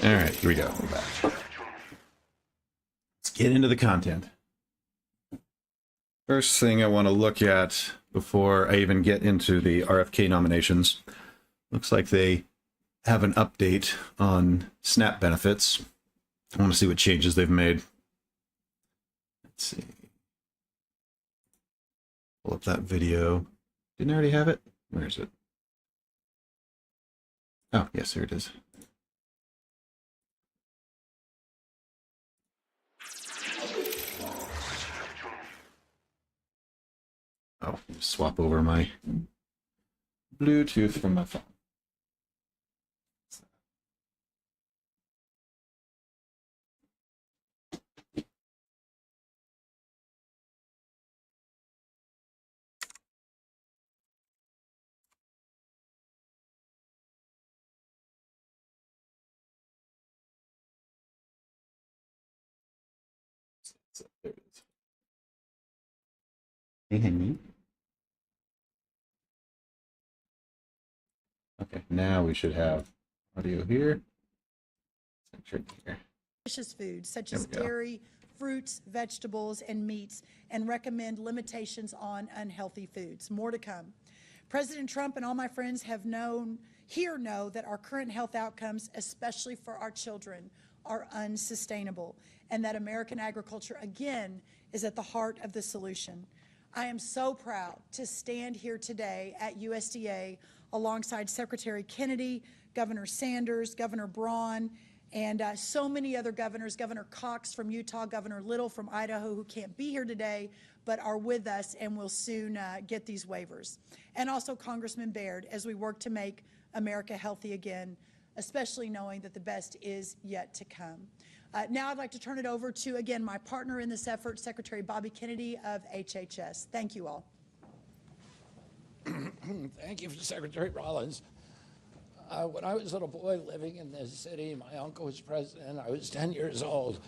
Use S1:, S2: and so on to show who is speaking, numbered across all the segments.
S1: All right, here we go. We're back. Let's get into the content. First thing I want to look at before I even get into the RFK nominations, looks like they have an update on SNAP benefits. I want to see what changes they've made. Let's see. Pull up that video. Didn't I already have it? Where is it? Oh, yes, here it is. Oh, swap over my Bluetooth from my phone. So, there it is. Hey, honey. Okay, now we should have audio here. Here.
S2: Delicious foods such as dairy, fruits, vegetables, and meats, and recommend limitations on unhealthy foods. More to come. President Trump and all my friends have know that our current health outcomes, especially for our children, are unsustainable, and that American agriculture, again, is at the heart of the solution. I am so proud to stand here today at USDA alongside Secretary Kennedy, Governor Sanders, Governor Braun, and so many other governors, Governor Cox from Utah, Governor Little from Idaho, who can't be here today, but are with us and will soon get these waivers. And also Congressman Baird, as we work to make America healthy again, especially knowing that the best is yet to come. Now I'd like to turn it over to, again, my partner in this effort, Secretary Bobby Kennedy of HHS. Thank you all.
S3: Thank you, Secretary Rollins. When I was a little boy living in this city, my uncle was president, I was 10 years old.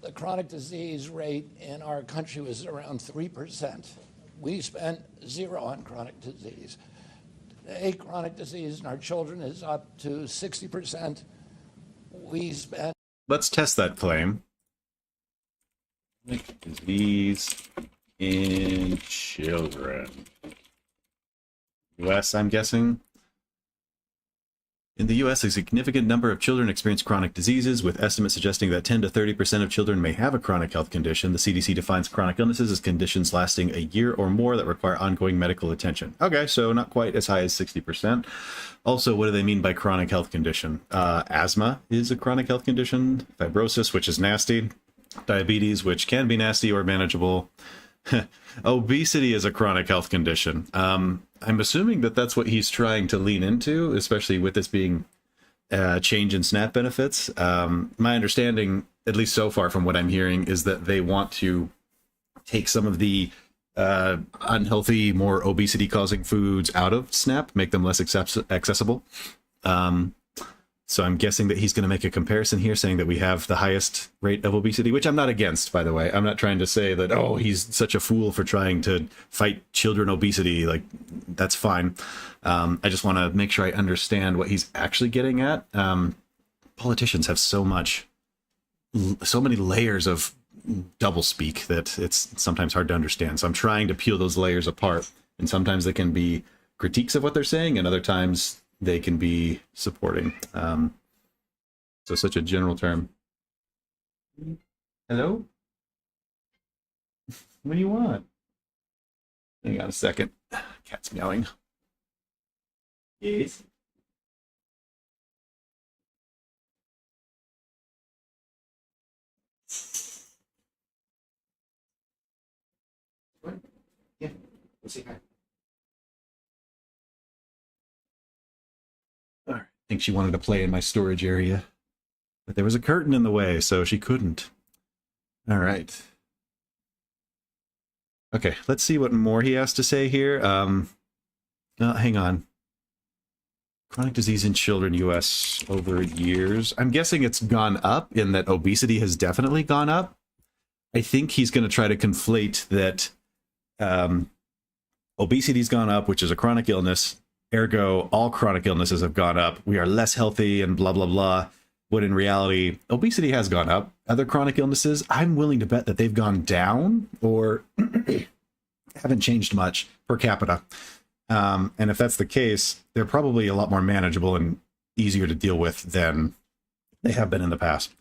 S3: The chronic disease rate in our country was around 3%. We spent zero on chronic disease. Today, chronic disease in our children is up to 60%. We spent...
S1: Let's test that claim. Chronic disease in children. US, I'm guessing. In the U.S., a significant number of children experience chronic diseases, with estimates suggesting that 10 to 30% of children may have a chronic health condition. The CDC defines chronic illnesses as conditions lasting a year or more that require ongoing medical attention. Okay, so not quite as high as 60%. Also, what do they mean by chronic health condition? Asthma is a chronic health condition, fibrosis, which is nasty, diabetes, which can be nasty or manageable. Obesity is a chronic health condition. I'm assuming that that's what he's trying to lean into, especially with this being a change in SNAP benefits. My understanding, at least so far from what I'm hearing, is that they want to take some of the unhealthy, more obesity-causing foods out of SNAP, make them less accessible. So I'm guessing that he's going to make a comparison here, saying that we have the highest rate of obesity, which I'm not against, by the way. I'm not trying to say that, oh, he's such a fool for trying to fight children obesity. Like, that's fine. I just want to make sure I understand what he's actually getting at. Politicians have so many layers of doublespeak that it's sometimes hard to understand. So I'm trying to peel those layers apart. And sometimes they can be critiques of what they're saying, and other times they can be supporting. So such a general term. Hello? What do you want? Hang on a second. Cat's meowing. Yes. What? Yeah. Let's see. All right. I think she wanted to play in my storage area, but there was a curtain in the way, so she couldn't. All right. Okay, let's see what more he has to say here. Hang on. Chronic disease in children, U.S. over years. I'm guessing it's gone up in that obesity has definitely gone up. I think he's going to try to conflate that obesity's gone up, which is a chronic illness. Ergo, all chronic illnesses have gone up. We are less healthy and blah, blah, blah. when in reality, obesity has gone up. Other chronic illnesses, I'm willing to bet that they've gone down or haven't changed much per capita. And if that's the case, they're probably a lot more manageable and easier to deal with than they have been in the past.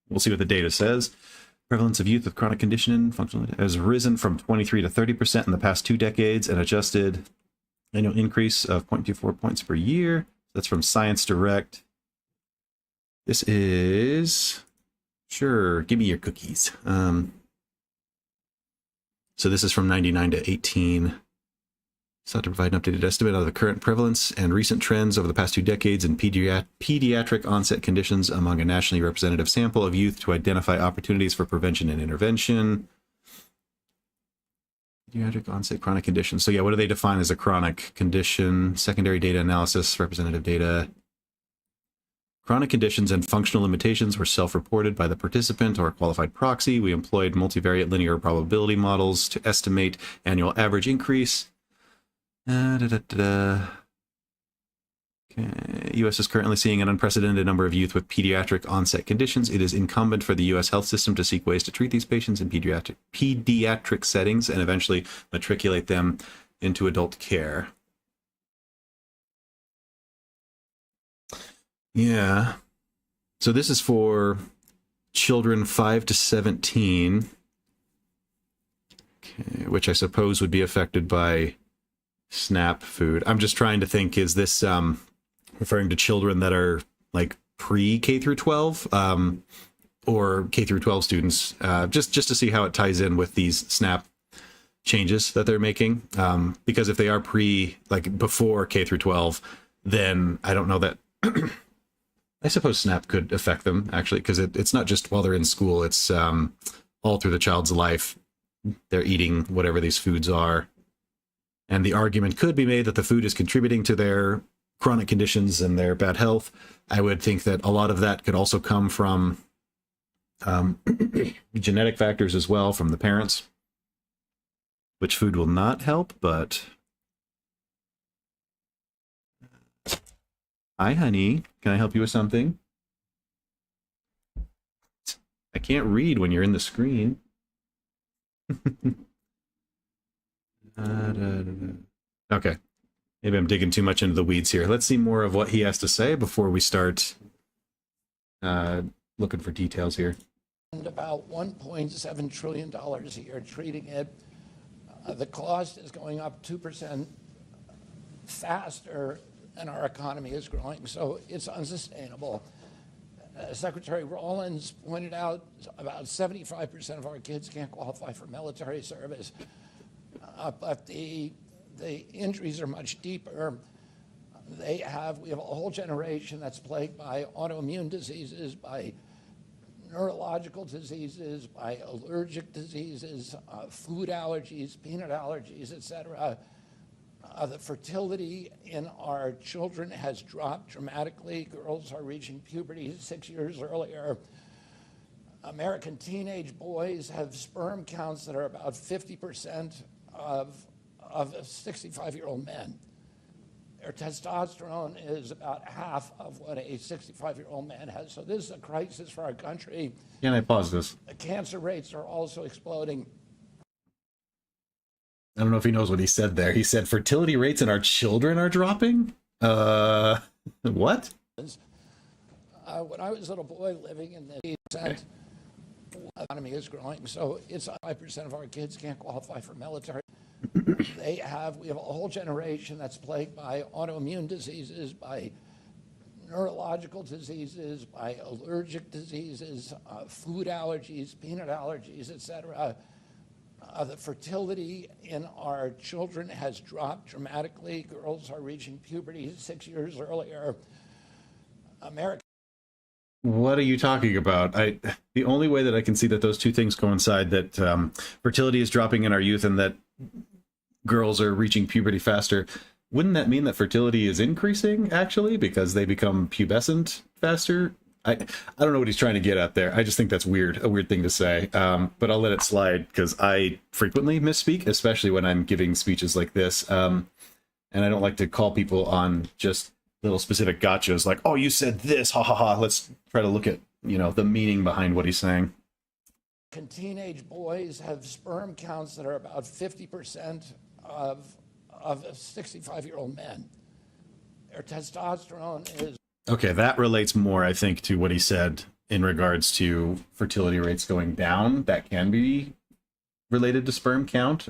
S1: We'll see what the data says. Prevalence of youth with chronic condition functional has risen from 23 to 30% in the past 2 decades, an adjusted annual increase of 0.24 points per year. That's from Science Direct. This is, sure, give me your cookies. So this is from 99 to 18. Sought to provide an updated estimate of the current prevalence and recent trends over the past 2 decades in pediatric onset conditions among a nationally representative sample of youth to identify opportunities for prevention and intervention. Pediatric onset chronic conditions. So yeah, what do they define as a chronic condition? Secondary data analysis, representative data. Chronic conditions and functional limitations were self-reported by the participant or a qualified proxy. We employed multivariate linear probability models to estimate annual average increase. Okay. U.S. is currently seeing an unprecedented number of youth with pediatric onset conditions. It is incumbent for the U.S. health system to seek ways to treat these patients in pediatric settings and eventually matriculate them into adult care. Yeah. So this is for children 5 to 17, okay, which I suppose would be affected by SNAP food. I'm just trying to think, is this referring to children that are like pre-K through 12 or K through 12 students, just to see how it ties in with these SNAP changes that they're making. Because if they are before K through 12, then I don't know that I suppose SNAP could affect them, actually, because it's not just while they're in school, it's all through the child's life. They're eating whatever these foods are. And the argument could be made that the food is contributing to their chronic conditions and their bad health. I would think that a lot of that could also come from genetic factors as well, from the parents, which food will not help, but... Hi, honey. Can I help you with something? I can't read when you're in the screen. Okay. Maybe I'm digging too much into the weeds here. Let's see more of what he has to say before we start looking for details here.
S3: And about $1.7 trillion a year treating it. The cost is going up 2% faster than our economy is growing, so it's unsustainable. Secretary Rawlins pointed out about 75% of our kids can't qualify for military service, but the injuries are much deeper. We have a whole generation that's plagued by autoimmune diseases, by neurological diseases, by allergic diseases, food allergies, peanut allergies, etc. The fertility in our children has dropped dramatically. Girls are reaching puberty 6 years earlier. American teenage boys have sperm counts that are about 50% of 65-year-old men. Their testosterone is about half of what a 65-year-old man has. So this is a crisis for our country.
S1: Can I pause this?
S3: The cancer rates are also exploding.
S1: I don't know if he knows what he said there. He said fertility rates in our children are dropping? What?
S3: When I was a little boy living in the economy is growing, so it's 5% of our kids can't qualify for military. We have a whole generation that's plagued by autoimmune diseases, by neurological diseases, by allergic diseases, food allergies, peanut allergies, etc. The fertility in our children has dropped dramatically. Girls are reaching puberty 6 years earlier.
S1: What are you talking about? The only way that I can see that those two things coincide, that fertility is dropping in our youth and that girls are reaching puberty faster, wouldn't that mean that fertility is increasing, actually, because they become pubescent faster? I don't know what he's trying to get at there. I just think that's weird, a weird thing to say. But I'll let it slide because I frequently misspeak, especially when I'm giving speeches like this. And I don't like to call people on just little specific gotchas like, oh, you said this, ha ha ha. Let's try to look at, the meaning behind what he's saying.
S3: Teenage boys have sperm counts that are about 50% of 65-year-old men. Their testosterone is...
S1: Okay, that relates more, I think, to what he said in regards to fertility rates going down. That can be related to sperm count.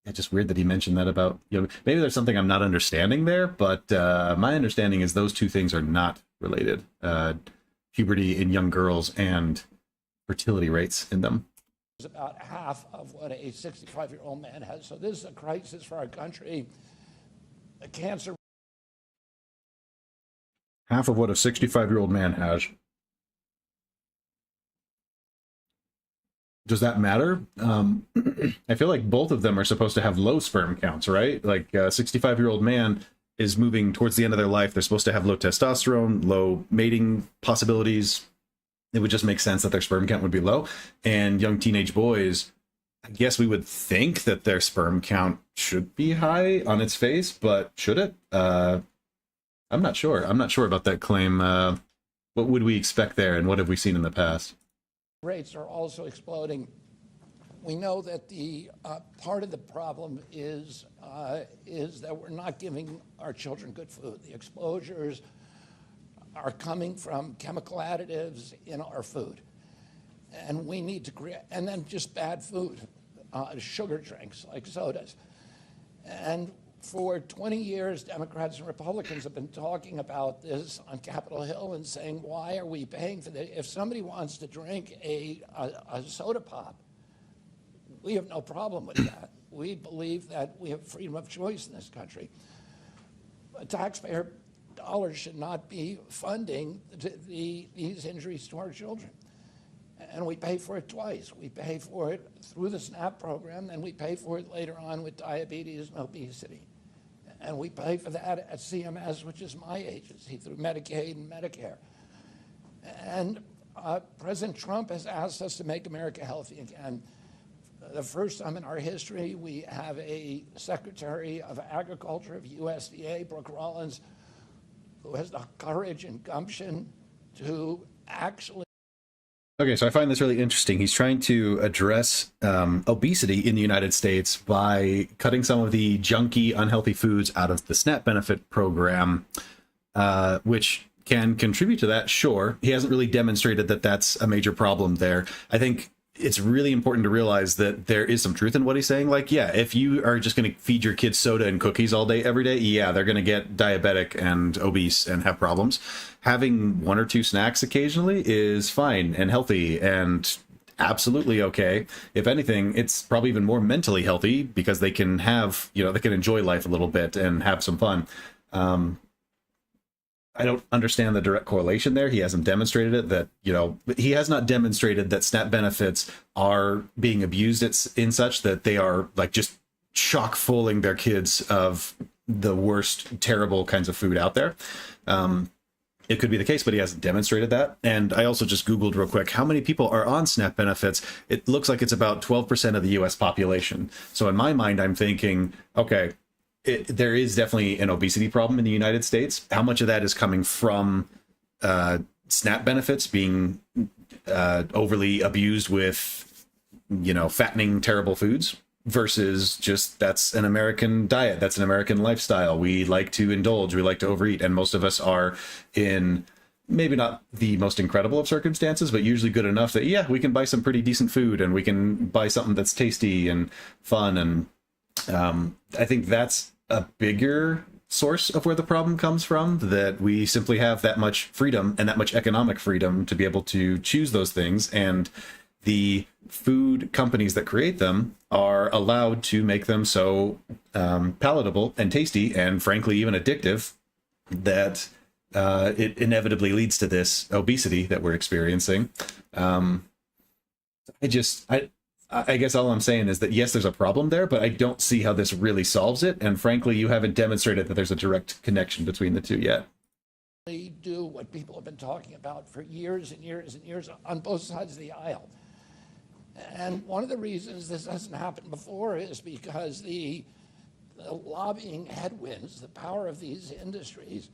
S1: It's just weird that he mentioned that about, maybe there's something I'm not understanding there, but my understanding is those two things are not related. Puberty in young girls and fertility rates in them.
S3: Is about half of what a 65-year-old man has. So this is a crisis for our country. The cancer...
S1: Half of what a 65-year-old man has. Does that matter? I feel like both of them are supposed to have low sperm counts, right? Like a 65-year-old man is moving towards the end of their life. They're supposed to have low testosterone, low mating possibilities. It would just make sense that their sperm count would be low. And young teenage boys, I guess we would think that their sperm count should be high on its face, but should it? I'm not sure. I'm not sure about that claim. What would we expect there, and what have we seen in the past?
S3: Rates are also exploding. We know that the part of the problem is that we're not giving our children good food. The exposures are coming from chemical additives in our food, and we need to create, and then just bad food, sugar drinks like sodas. And for 20 years, Democrats and Republicans have been talking about this on Capitol Hill and saying, why are we paying for this? If somebody wants to drink a soda pop, we have no problem with that. We believe that we have freedom of choice in this country. A taxpayer dollars should not be funding these injuries to our children. And we pay for it twice. We pay for it through the SNAP program, and we pay for it later on with diabetes and obesity. And we pay for that at CMS, which is my agency, through Medicaid and Medicare. And President Trump has asked us to make America healthy again. The first time in our history, we have a Secretary of Agriculture of USDA, Brooke Rollins, who has the courage and gumption to actually...
S1: Okay, so I find this really interesting. He's trying to address obesity in the United States by cutting some of the junky, unhealthy foods out of the SNAP benefit program, which can contribute to that, sure. He hasn't really demonstrated that that's a major problem there. I think it's really important to realize that there is some truth in what he's saying. Like, yeah, if you are just going to feed your kids soda and cookies all day, every day, yeah, they're going to get diabetic and obese and have problems. Having one or two snacks occasionally is fine and healthy and absolutely okay. If anything, it's probably even more mentally healthy because they can have, they can enjoy life a little bit and have some fun. I don't understand the direct correlation there. He hasn't demonstrated it that, he has not demonstrated that SNAP benefits are being abused in such that they are like just chock fulling their kids of the worst, terrible kinds of food out there. It could be the case, but he hasn't demonstrated that. And I also just Googled real quick, how many people are on SNAP benefits? It looks like it's about 12% of the US population. So in my mind, I'm thinking, okay, there is definitely an obesity problem in the United States. How much of that is coming from SNAP benefits being overly abused with, fattening, terrible foods versus just that's an American diet. That's an American lifestyle. We like to indulge. We like to overeat. And most of us are in maybe not the most incredible of circumstances, but usually good enough that, yeah, we can buy some pretty decent food and we can buy something that's tasty and fun. And I think that's a bigger source of where the problem comes from, that we simply have that much freedom and that much economic freedom to be able to choose those things. And the food companies that create them are allowed to make them so palatable and tasty and frankly even addictive that it inevitably leads to this obesity that we're experiencing. I guess all I'm saying is that, yes, there's a problem there, but I don't see how this really solves it. And frankly, you haven't demonstrated that there's a direct connection between the two yet.
S3: Do what people have been talking about for years and years and years on both sides of the aisle. And one of the reasons this hasn't happened before is because the the lobbying headwinds, the power of these industries,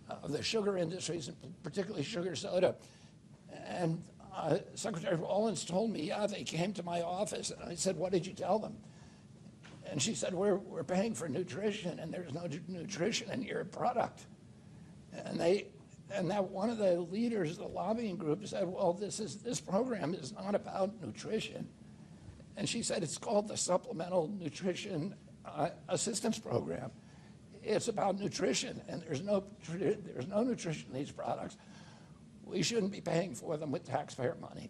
S3: of the sugar industries, and particularly sugar soda. And Secretary Rollins told me, yeah, they came to my office. And I said, what did you tell them? And she said, we're paying for nutrition, and there's no nutrition in your product. And that one of the leaders of the lobbying group said, well, this program is not about nutrition. And she said, it's called the Supplemental Nutrition Assistance Program. It's about nutrition, and there's no nutrition in these products. We shouldn't be paying for them with taxpayer money.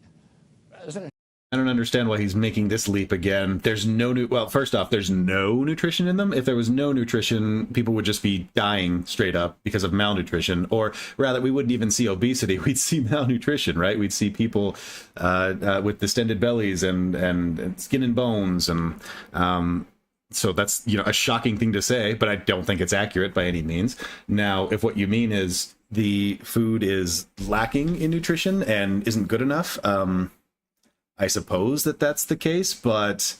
S3: President
S1: I don't understand why he's making this leap again. There's well, first off, there's no nutrition in them. If there was no nutrition, people would just be dying straight up because of malnutrition, or rather, we wouldn't even see obesity. We'd see malnutrition, right? We'd see people with distended bellies and skin and bones, and so that's, a shocking thing to say, but I don't think it's accurate by any means. Now, if what you mean is the food is lacking in nutrition and isn't good enough, I suppose that's the case, but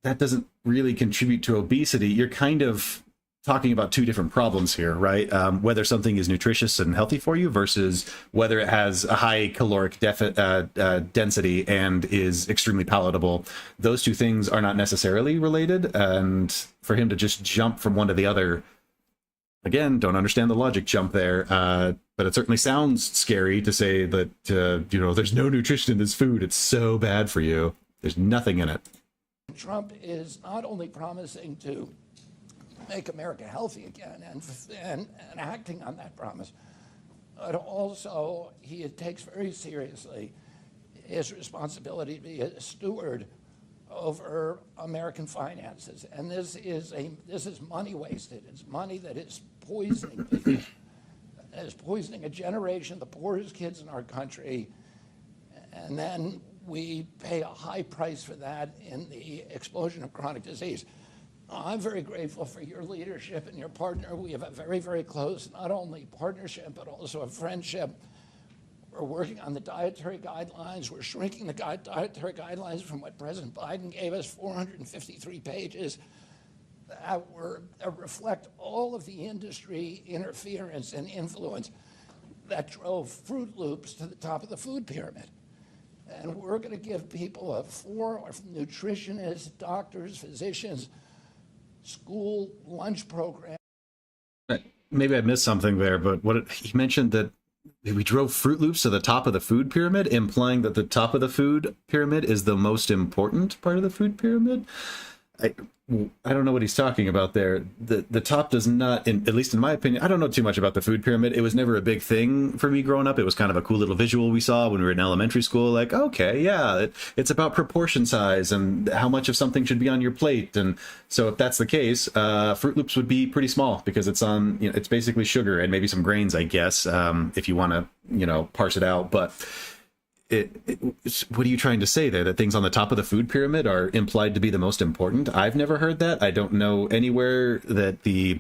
S1: that doesn't really contribute to obesity. You're kind of talking about two different problems here, right? Whether something is nutritious and healthy for you versus whether it has a high caloric density and is extremely palatable. Those two things are not necessarily related, and for him to just jump from one to the other, again, don't understand the logic jump there, but it certainly sounds scary to say that, there's no nutrition in this food. It's so bad for you. There's nothing in it.
S3: Trump is not only promising to make America healthy again and acting on that promise, but also he takes very seriously his responsibility to be a steward over American finances. And this is money wasted. It's money that is poisoning people. It's poisoning a generation, the poorest kids in our country. And then we pay a high price for that in the explosion of chronic disease. I'm very grateful for your leadership and your partner. We have a very, very close, not only partnership, but also a friendship. We're working on the dietary guidelines. We're shrinking the dietary guidelines from what President Biden gave us, 453 pages, that reflect all of the industry interference and influence that drove Fruit Loops to the top of the food pyramid. And we're going to give people nutritionists, doctors, physicians, school lunch program.
S1: Maybe I missed something there, but he mentioned that we drove Fruit Loops to the top of the food pyramid, implying that the top of the food pyramid is the most important part of the food pyramid. I don't know what he's talking about there. The top does not, at least in my opinion, I don't know too much about the food pyramid. It was never a big thing for me growing up. It was kind of a cool little visual we saw when we were in elementary school. Like, okay, yeah, it's about proportion size and how much of something should be on your plate. And so if that's the case, Fruit Loops would be pretty small because it's on, it's basically sugar and maybe some grains, I guess, if you want to, parse it out. But what are you trying to say there? That things on the top of the food pyramid are implied to be the most important? I've never heard that. I don't know anywhere that the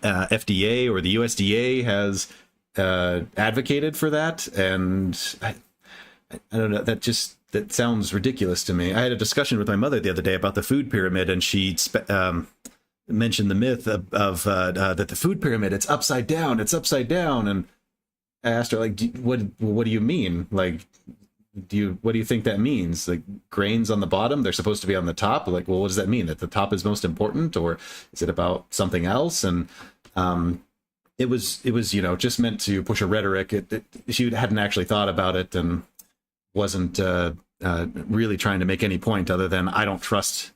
S1: FDA or the USDA has advocated for that. And I don't know, that sounds ridiculous to me. I had a discussion with my mother the other day about the food pyramid, and she mentioned the myth of that the food pyramid, it's upside down. And I asked her, like, what do you mean? Like, what do you think that means? Like, grains on the bottom, they're supposed to be on the top? Like, well, what does that mean? That the top is most important, or is it about something else? And it was just meant to push a rhetoric. She hadn't actually thought about it and wasn't really trying to make any point other than, I don't trust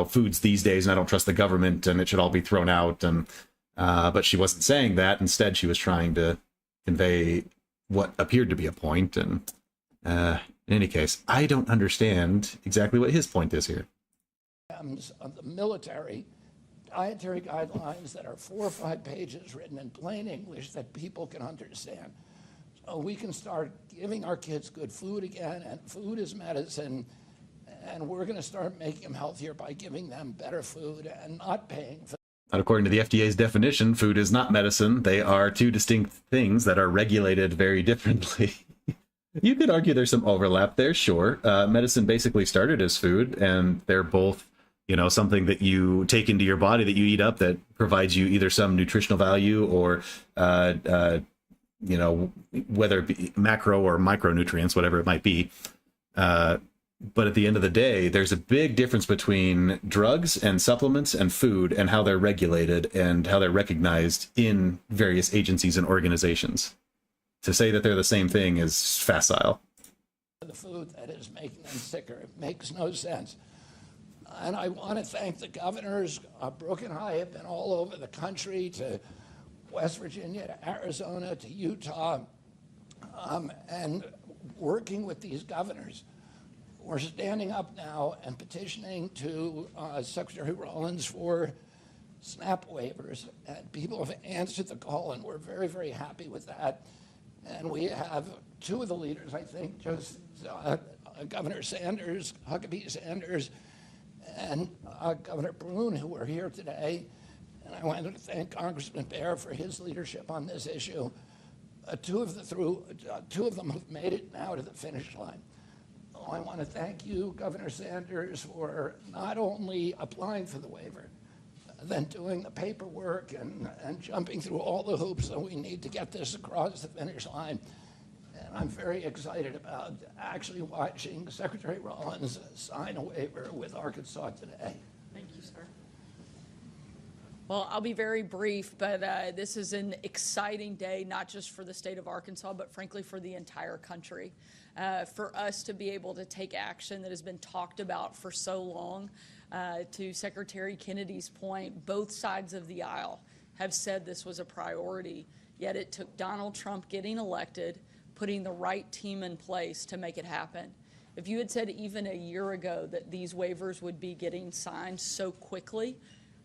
S1: foods these days, and I don't trust the government, and it should all be thrown out. And but she wasn't saying that. Instead, she was trying to convey what appeared to be a point. And in any case, I don't understand exactly what his point is here.
S3: Of the military dietary guidelines that are 4 or 5 pages written in plain English that people can understand. So we can start giving our kids good food again, and food is medicine, and we're going to start making them healthier by giving them better food and not paying for.
S1: Not according to the FDA's definition, food is not medicine. They are two distinct things that are regulated very differently. You could argue there's some overlap there, sure. Medicine basically started as food, and they're both something that you take into your body that you eat up that provides you either some nutritional value or, whether it be macro or micronutrients, whatever it might be. But at the end of the day, there's a big difference between drugs and supplements and food and how they're regulated and how they're recognized in various agencies and organizations. To say that they're the same thing is facile.
S3: The food that is making them sicker. It makes no sense. And I want to thank the governors. Brooke and I have been all over the country, to West Virginia, to Arizona, to Utah, and working with these governors. We're standing up now and petitioning to Secretary Rollins for SNAP waivers. And people have answered the call, and we're very, very happy with that. And we have two of the leaders, I think, just Governor Sanders, Huckabee Sanders, and Governor Brune, who are here today. And I wanted to thank Congressman Bear for his leadership on this issue. Two of them have made it now to the finish line. I want to thank you, Governor Sanders, for not only applying for the waiver, then doing the paperwork and jumping through all the hoops that we need to get this across the finish line. And I'm very excited about actually watching Secretary Rollins sign a waiver with Arkansas today.
S4: Thank you, sir. Well, I'll be very brief, but this is an exciting day, not just for the state of Arkansas, but frankly for the entire country. For us to be able to take action that has been talked about for so long. To Secretary Kennedy's point, both sides of the aisle have said this was a priority, yet it took Donald Trump getting elected, putting the right team in place to make it happen. If you had said even a year ago that these waivers would be getting signed so quickly,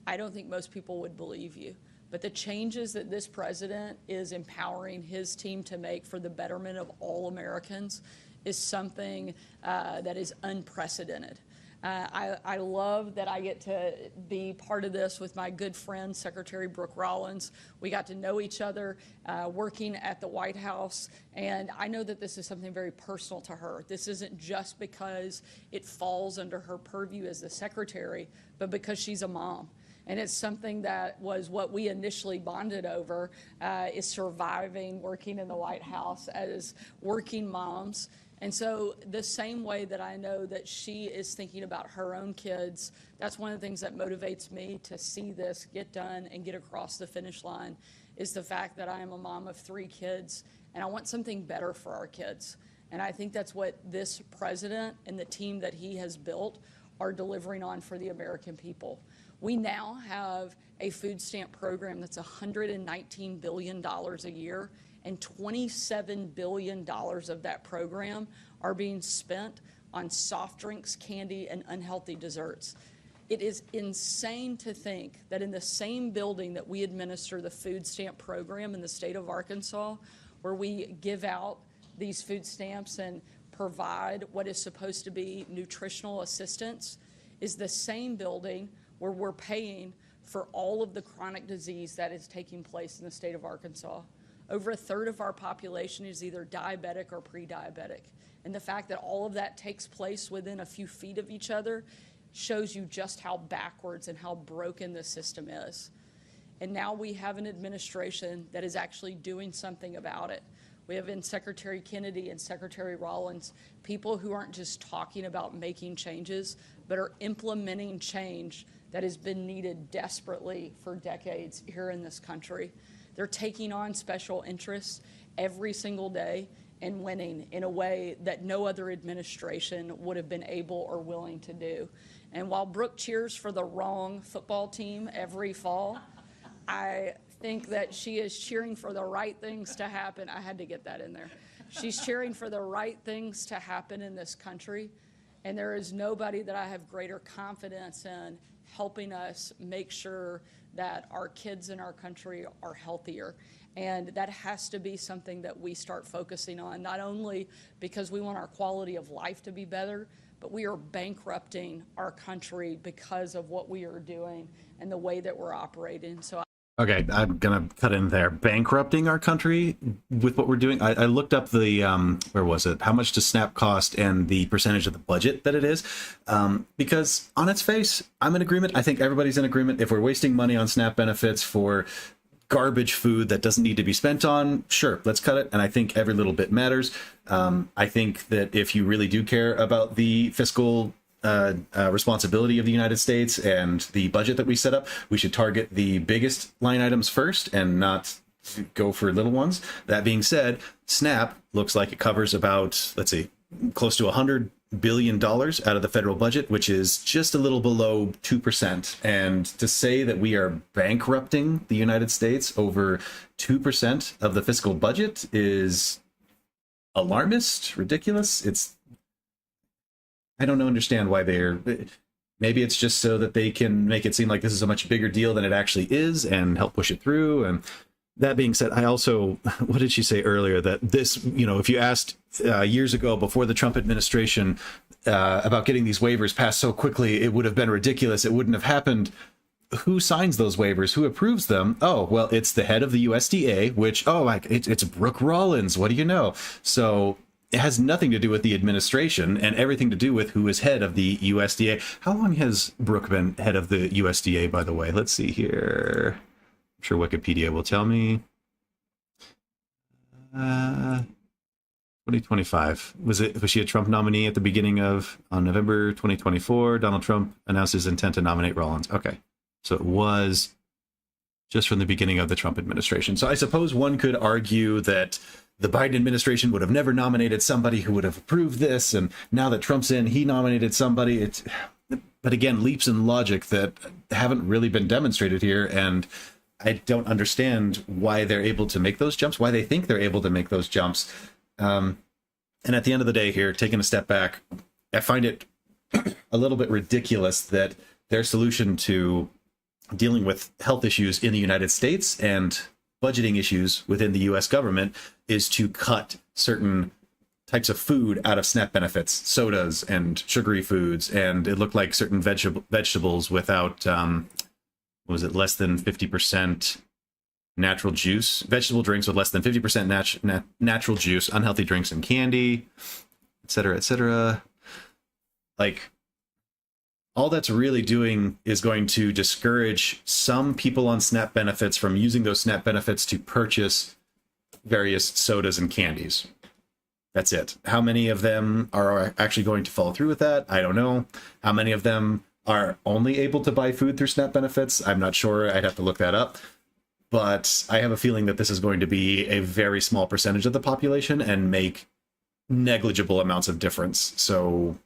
S4: I don't think most people would believe you. But the changes that this president is empowering his team to make for the betterment of all Americans is something that is unprecedented. I love that I get to be part of this with my good friend, Secretary Brooke Rollins. We got to know each other working at the White House, and I know that this is something very personal to her. This isn't just because it falls under her purview as the secretary, but because she's a mom. And it's something that was what we initially bonded over, is surviving working in the White House as working moms. And so the same way that I know that she is thinking about her own kids, that's one of the things that motivates me to see this get done and get across the finish line, is the fact that I am a mom of 3 kids, and I want something better for our kids. And I think that's what this president and the team that he has built are delivering on for the American people. We now have a food stamp program that's $119 billion a year, and $27 billion of that program are being spent on soft drinks, candy, and unhealthy desserts. It is insane to think that in the same building that we administer the food stamp program in the state of Arkansas, where we give out these food stamps and provide what is supposed to be nutritional assistance, is the same building where we're paying for all of the chronic disease that is taking place in the state of Arkansas. Over a third of our population is either diabetic or pre-diabetic. And the fact that all of that takes place within a few feet of each other shows you just how backwards and how broken this system is. And now we have an administration that is actually doing something about it. We have in Secretary Kennedy and Secretary Rollins people who aren't just talking about making changes, but are implementing change that has been needed desperately for decades here in this country. They're taking on special interests every single day and winning in a way that no other administration would have been able or willing to do. And while Brooke cheers for the wrong football team every fall, I think that she is cheering for the right things to happen. I had to get that in there. She's cheering for the right things to happen in this country. And there is nobody that I have greater confidence in helping us make sure that our kids in our country are healthier. And that has to be something that we start focusing on, not only because we want our quality of life to be better, but we are bankrupting our country because of what we are doing and the way that we're operating. So
S1: Okay, I'm gonna cut in there. Bankrupting our country with what we're doing. I looked up the where was it? How much does SNAP cost and the percentage of the budget that it is? Because on its face, I'm in agreement. I think everybody's in agreement. If we're wasting money on SNAP benefits for garbage food that doesn't need to be spent on, sure, let's cut it. And I think every little bit matters. I think that if you really do care about the fiscal responsibility of the United States and the budget that we set up, we should target the biggest line items first and not go for little ones. That being said, SNAP looks like it covers about, let's see, close to $100 billion out of the federal budget, which is just a little below 2%. And to say that we are bankrupting the United States over 2% of the fiscal budget is alarmist, ridiculous. I don't understand why maybe it's just so that they can make it seem like this is a much bigger deal than it actually is and help push it through. And that being said, I also, what did she say earlier? That this, if you asked years ago before the Trump administration about getting these waivers passed so quickly, it would have been ridiculous. It wouldn't have happened. Who signs those waivers? Who approves them? Oh, well, it's the head of the USDA, which, it's Brooke Rollins. What do you know? So it has nothing to do with the administration and everything to do with who is head of the USDA. How long has Brooke been head of the USDA, by the way? Let's see here. I'm sure Wikipedia will tell me. 2025. Was she a Trump nominee at the beginning on November 2024? Donald Trump announced his intent to nominate Rollins. Okay. So it was just from the beginning of the Trump administration. So I suppose one could argue that the Biden administration would have never nominated somebody who would have approved this. And now that Trump's in, he nominated somebody. But again, leaps in logic that haven't really been demonstrated here. And I don't understand why they're able to make those jumps, why they think they're able to make those jumps. And at the end of the day here, taking a step back, I find it a little bit ridiculous that their solution to dealing with health issues in the United States and budgeting issues within the US government is to cut certain types of food out of SNAP benefits, sodas and sugary foods. And it looked like certain vegetables without, less than 50% natural juice, vegetable drinks with less than 50% natural juice, unhealthy drinks and candy, et cetera, et cetera. Like, all that's really doing is going to discourage some people on SNAP benefits from using those SNAP benefits to purchase various sodas and candies. That's it. How many of them are actually going to follow through with that? I don't know. How many of them are only able to buy food through SNAP benefits? I'm not sure. I'd have to look that up. But I have a feeling that this is going to be a very small percentage of the population and make negligible amounts of difference. So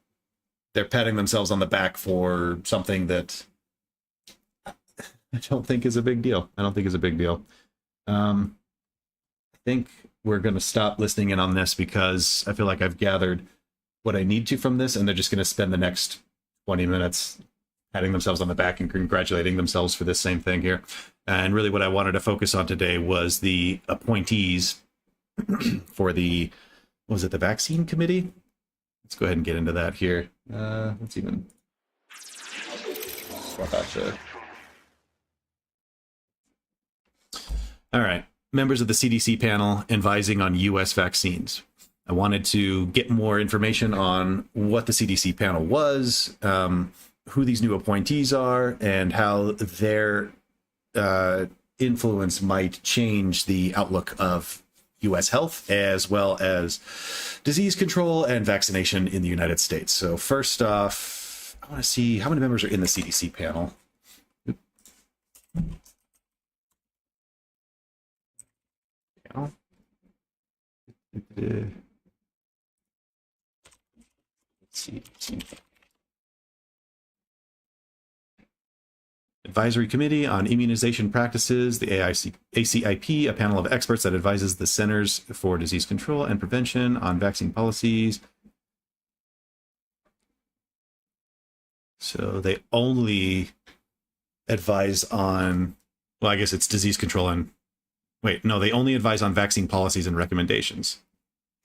S1: they're patting themselves on the back for something that I don't think is a big deal. I think we're going to stop listening in on this because I feel like I've gathered what I need to from this, and they're just going to spend the next 20 minutes patting themselves on the back and congratulating themselves for this same thing here. And really what I wanted to focus on today was the appointees for the vaccine committee? Let's go ahead and get into that here. Let's even swap out the... All right. Members of the CDC panel advising on U.S. vaccines. I wanted to get more information on what the CDC panel was, who these new appointees are, and how their influence might change the outlook of U.S. health, as well as disease control and vaccination in the United States. So first off, I want to see how many members are in the CDC panel. Let's see. Advisory Committee on Immunization Practices, the ACIP, a panel of experts that advises the Centers for Disease Control and Prevention on vaccine policies. So they only advise on, well, I guess it's disease control and, they only advise on vaccine policies and recommendations.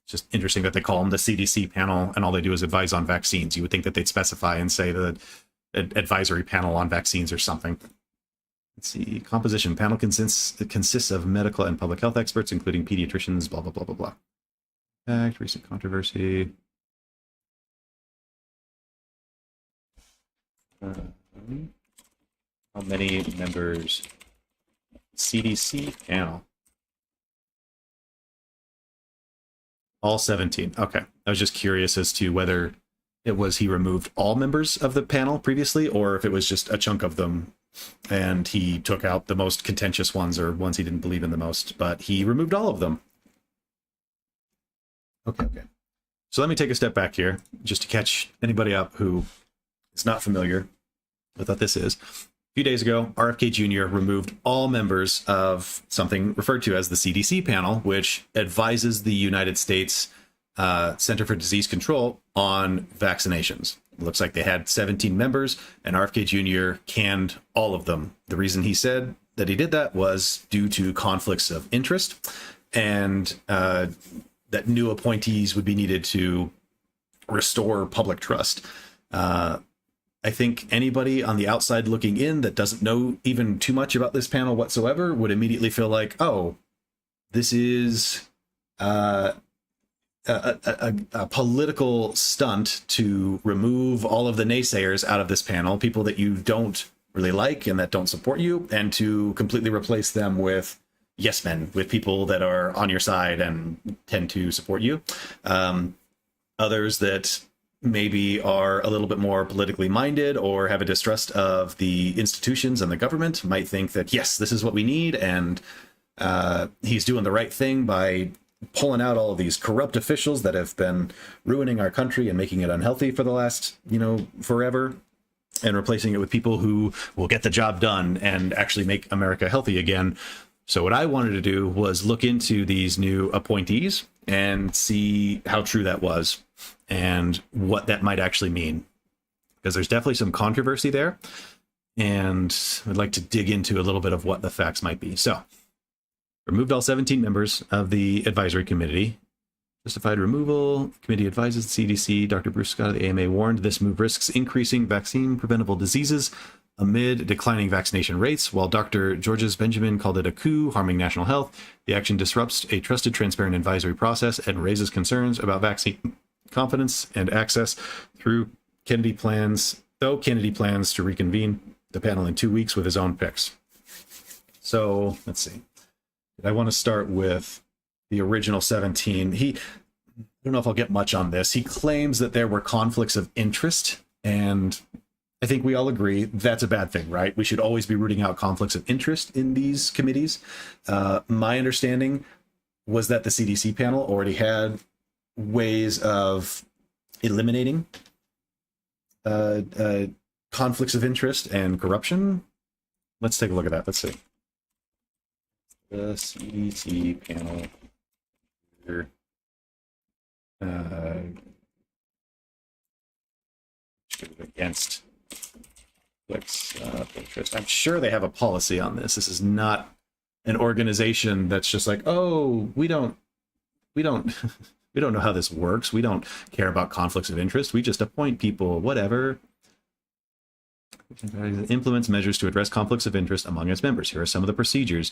S1: It's just interesting that they call them the CDC panel and all they do is advise on vaccines. You would think that they'd specify and say that advisory panel on vaccines or something. Let's see. Composition. Panel consists of medical and public health experts, including pediatricians, blah, blah, blah, blah, blah. Fact, recent controversy. How many members? CDC panel. All 17. Okay. I was just curious as to whether it was he removed all members of the panel previously, or if it was just a chunk of them and he took out the most contentious ones or ones he didn't believe in the most, but he removed all of them. Okay. So let me take a step back here just to catch anybody up who is not familiar with what this is. A few days ago, RFK Jr. removed all members of something referred to as the CDC panel, which advises the United States Center for Disease Control on vaccinations. It looks like they had 17 members, and RFK Jr. canned all of them. The reason he said that he did that was due to conflicts of interest, and that new appointees would be needed to restore public trust. I think anybody on the outside looking in that doesn't know even too much about this panel whatsoever would immediately feel like, oh, this is a political stunt to remove all of the naysayers out of this panel, people that you don't really like and that don't support you, and to completely replace them with yes men, with people that are on your side and tend to support you. Others that maybe are a little bit more politically minded or have a distrust of the institutions and the government might think that, yes, this is what we need, and he's doing the right thing by pulling out all of these corrupt officials that have been ruining our country and making it unhealthy for the last, forever, and replacing it with people who will get the job done and actually make America healthy again. So what I wanted to do was look into these new appointees and see how true that was and what that might actually mean, because there's definitely some controversy there, and I'd like to dig into a little bit of what the facts might be. So, removed all 17 members of the advisory committee. Justified removal. Committee advises the CDC. Dr. Bruce Scott of the AMA warned this move risks increasing vaccine-preventable diseases amid declining vaccination rates, while Dr. Georges Benjamin called it a coup, harming national health. The action disrupts a trusted, transparent advisory process and raises concerns about vaccine confidence and access through Kennedy plans to reconvene the panel in 2 weeks with his own picks. So let's see. I want to start with the original 17. I don't know if I'll get much on this. He claims that there were conflicts of interest, and I think we all agree that's a bad thing, right? We should always be rooting out conflicts of interest in these committees. My understanding was that the CDC panel already had ways of eliminating conflicts of interest and corruption. Let's take a look at that. Let's see. The CDC panel here. Against conflicts of interest. I'm sure they have a policy on this. This is not an organization that's just like, oh, we don't we don't know how this works. We don't care about conflicts of interest. We just appoint people, whatever. Implements measures to address conflicts of interest among its members. Here are some of the procedures.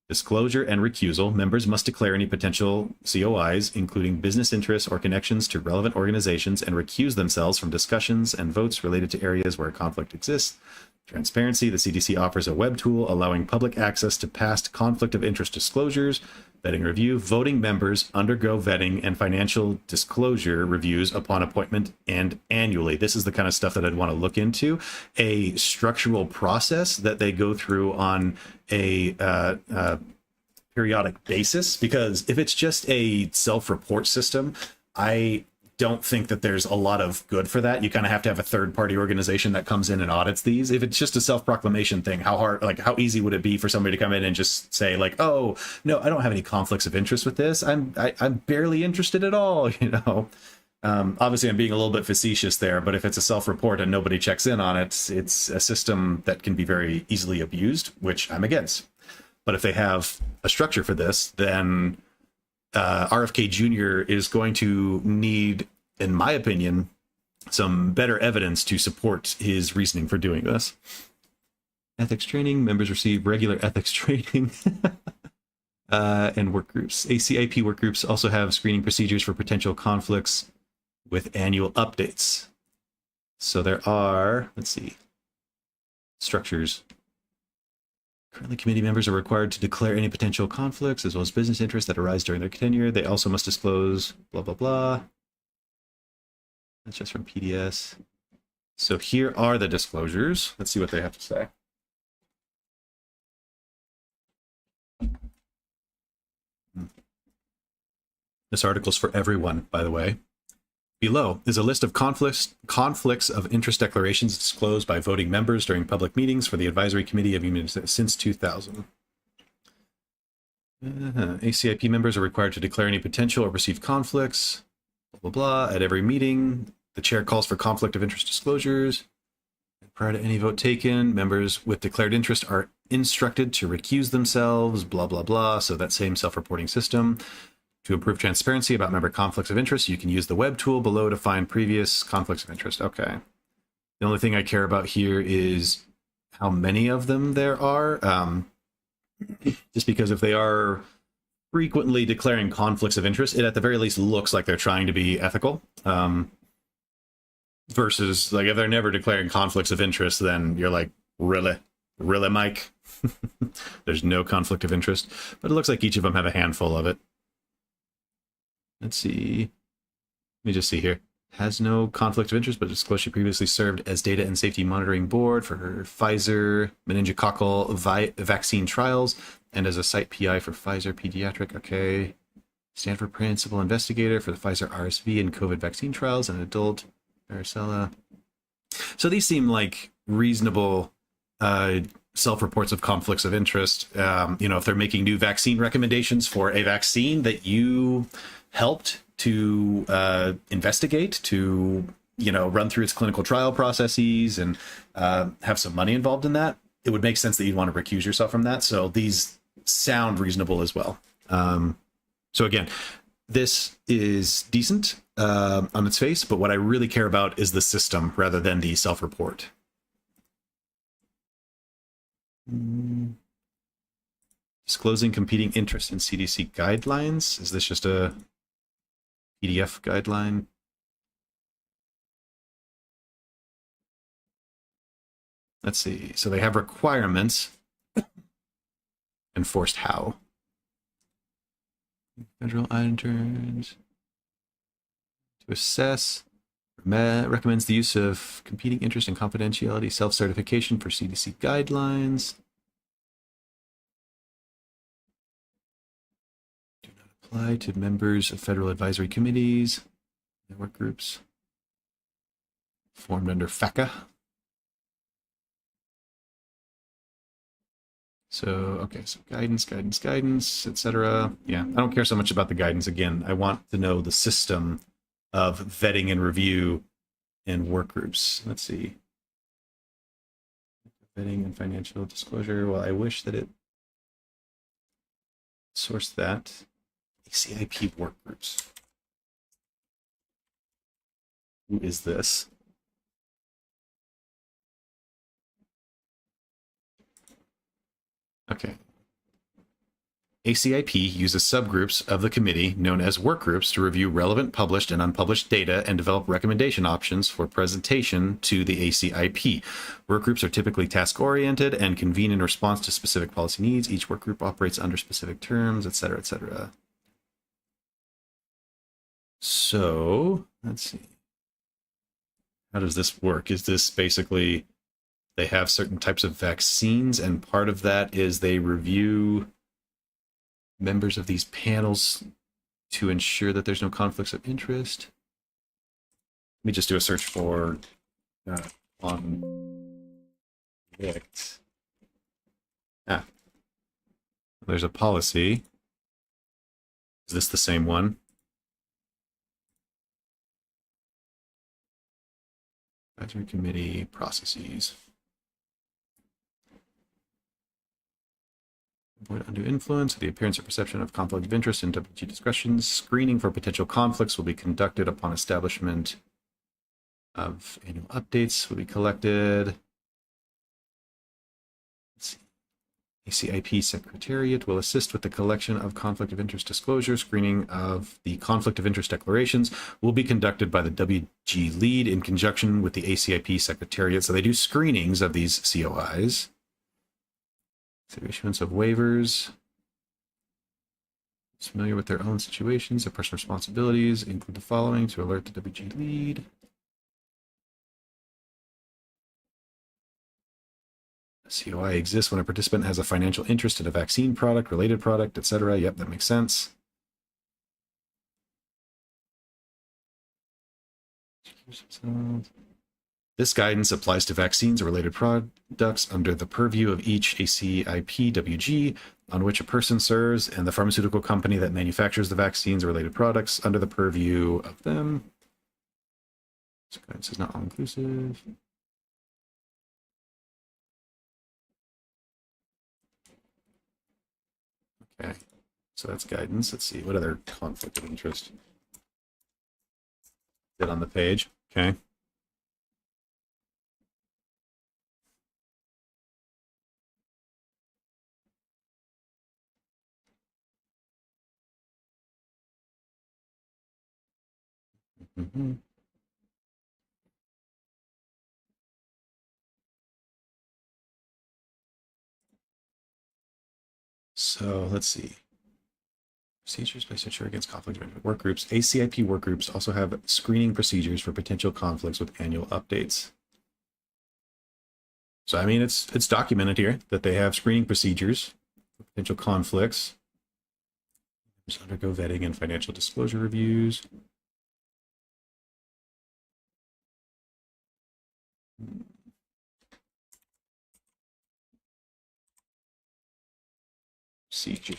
S1: Disclosure and recusal. Members must declare any potential COIs, including business interests or connections to relevant organizations, and recuse themselves from discussions and votes related to areas where a conflict exists. Transparency. The CDC offers a web tool allowing public access to past conflict of interest disclosures. Vetting review. Voting members undergo vetting and financial disclosure reviews upon appointment and annually. This is the kind of stuff that I'd want to look into. A structural process that they go through on a periodic basis, because if it's just a self-report system, I don't think that there's a lot of good for that. You kind of have to have a third-party organization that comes in and audits these. If it's just a self-proclamation thing, how easy would it be for somebody to come in and just say like, oh, no, I don't have any conflicts of interest with this. I'm barely interested at all, Obviously, I'm being a little bit facetious there, but if it's a self-report and nobody checks in on it, it's a system that can be very easily abused, which I'm against. But if they have a structure for this, then RFK Jr. is going to need, in my opinion, some better evidence to support his reasoning for doing this. Ethics training. Members receive regular ethics training. And work groups. ACIP work groups also have screening procedures for potential conflicts with annual updates. So there are, let's see, structures. Currently, committee members are required to declare any potential conflicts as well as business interests that arise during their tenure. They also must disclose blah, blah, blah. That's just from PDS. So here are the disclosures. Let's see what they have to say. This article's for everyone, by the way. Below is a list of conflicts of interest declarations disclosed by voting members during public meetings for the Advisory Committee of Unions since 2000. ACIP members are required to declare any potential or perceived conflicts, blah, blah, blah, at every meeting. The chair calls for conflict of interest disclosures. Prior to any vote taken, members with declared interest are instructed to recuse themselves, blah, blah, blah. So that same self-reporting system. To improve transparency about member conflicts of interest, you can use the web tool below to find previous conflicts of interest. Okay. The only thing I care about here is how many of them there are. Just because if they are frequently declaring conflicts of interest, it at the very least looks like they're trying to be ethical. Versus, like, if they're never declaring conflicts of interest, then you're like, really? Really, Mike? There's no conflict of interest. But it looks like each of them have a handful of it. Let's see. Let me just see here. Has no conflict of interest, but disclosed she previously served as data and safety monitoring board for her Pfizer meningococcal vaccine trials and as a site PI for Pfizer pediatric. Okay. Stanford principal investigator for the Pfizer RSV and COVID vaccine trials and adult varicella. So these seem like reasonable self-reports of conflicts of interest. If they're making new vaccine recommendations for a vaccine that you helped to investigate, to run through its clinical trial processes and have some money involved in that, it would make sense that you'd want to recuse yourself from that. So these sound reasonable as well. So again, this is decent on its face, but what I really care about is the system rather than the self-report. Disclosing competing interests in CDC guidelines. Is this just a PDF guideline? Let's see. So they have requirements. Enforced how? Federal interns to assess. Recommends the use of competing interest and confidentiality self-certification for CDC guidelines. Do not apply to members of federal advisory committees, network groups formed under FACA. So, okay, so guidance, etc. Yeah, I don't care so much about the guidance. Again, I want to know the system of vetting and review and work groups. Let's see. Vetting and financial disclosure. Well, I wish that it sourced that. ACIP work groups. Who is this? Okay. ACIP uses subgroups of the committee known as work groups to review relevant published and unpublished data and develop recommendation options for presentation to the ACIP. Work groups are typically task-oriented and convene in response to specific policy needs. Each work group operates under specific terms, etc., etc. So, let's see. How does this work? Is this basically they have certain types of vaccines, and part of that is they review members of these panels to ensure that there's no conflicts of interest? Let me just do a search for conflict. There's a policy. Is this the same one? Advisory committee processes. Avoid undue influence, the appearance or perception of conflict of interest in WG discussions. Screening for potential conflicts will be conducted upon establishment of annual updates will be collected. ACIP Secretariat will assist with the collection of conflict of interest disclosure. Screening of the conflict of interest declarations will be conducted by the WG lead in conjunction with the ACIP Secretariat. So they do screenings of these COIs. So issuance of waivers. Familiar with their own situations, their personal responsibilities, include the following to alert the WG lead. COI exists when a participant has a financial interest in a vaccine product, related product, etc. Yep, that makes sense. This guidance applies to vaccines or related products under the purview of each ACIP WG on which a person serves and the pharmaceutical company that manufactures the vaccines or related products under the purview of them. This guidance is not all-inclusive. Okay, so that's guidance. Let's see, what other conflict of interest is on the page? Okay. Mm-hmm. So let's see. Procedures based ensure against conflict of interest. Work groups. ACIP work groups also have screening procedures for potential conflicts with annual updates. So I mean, it's documented here that they have screening procedures for potential conflicts. Just undergo vetting and financial disclosure reviews. Procedure.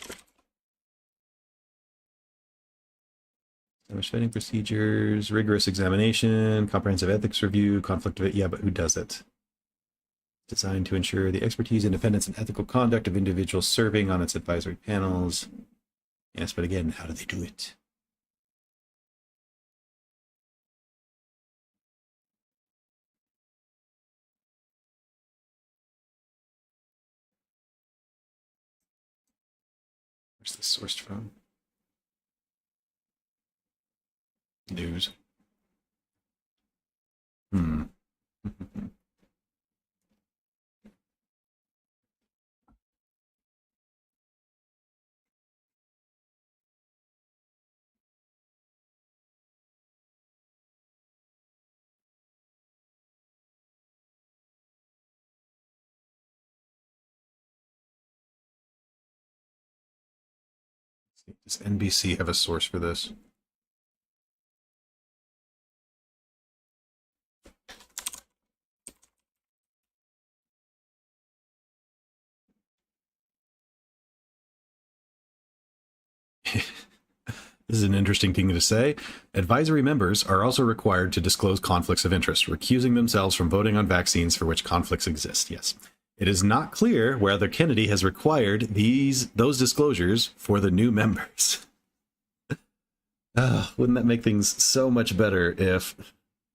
S1: Vetting procedures, rigorous examination, comprehensive ethics review, conflict of it. Yeah, but who does it? Designed to ensure the expertise, independence, and ethical conduct of individuals serving on its advisory panels. Yes, but again, how do they do it? Where's this sourced from? News. Does NBC have a source for this? This is an interesting thing to say. Advisory members are also required to disclose conflicts of interest, recusing themselves from voting on vaccines for which conflicts exist. Yes. It is not clear whether Kennedy has required those disclosures for the new members. Wouldn't that make things so much better if...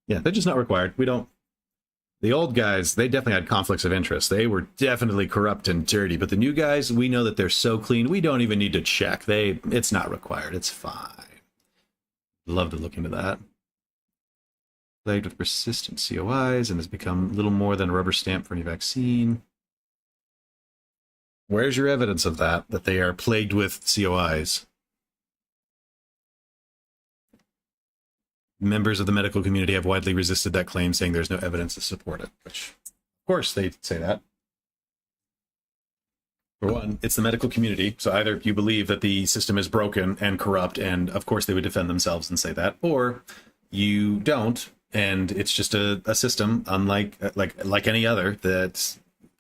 S1: Yeah, they're just not required. We don't... The old guys, they definitely had conflicts of interest. They were definitely corrupt and dirty. But the new guys, we know that they're so clean, we don't even need to check. It's not required. It's fine. Love to look into that. Plagued with persistent COIs and has become little more than a rubber stamp for any vaccine. Where's your evidence of that they are plagued with COIs? Members of the medical community have widely resisted that claim, saying there's no evidence to support it, which, of course, they say that. For one, it's the medical community, so either you believe that the system is broken and corrupt, and of course they would defend themselves and say that, or you don't, and it's just a system, unlike like any other, that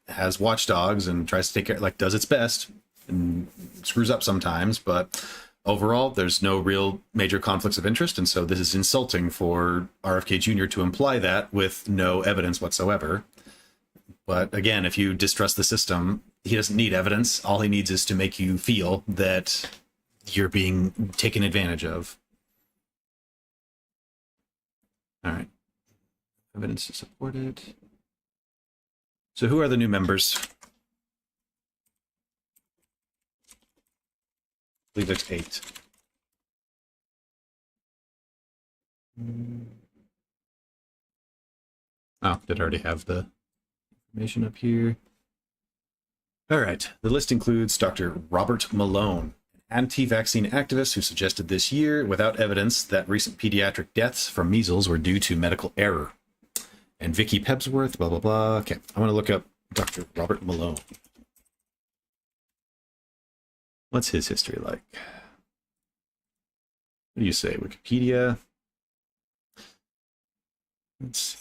S1: has watchdogs and tries to take care, like does its best and screws up sometimes, but overall, there's no real major conflicts of interest, and so this is insulting for RFK Jr. to imply that with no evidence whatsoever. But again, if you distrust the system, he doesn't need evidence. All he needs is to make you feel that you're being taken advantage of. All right. Evidence to support it. So who are the new members? believe there's 8. Oh, did I already have the information up here? All right. The list includes Dr. Robert Malone, an anti-vaccine activist who suggested this year, without evidence, that recent pediatric deaths from measles were due to medical error. And Vicky Pebsworth, blah, blah, blah. Okay, I want to look up Dr. Robert Malone. What's his history like? What do you say, Wikipedia? Let's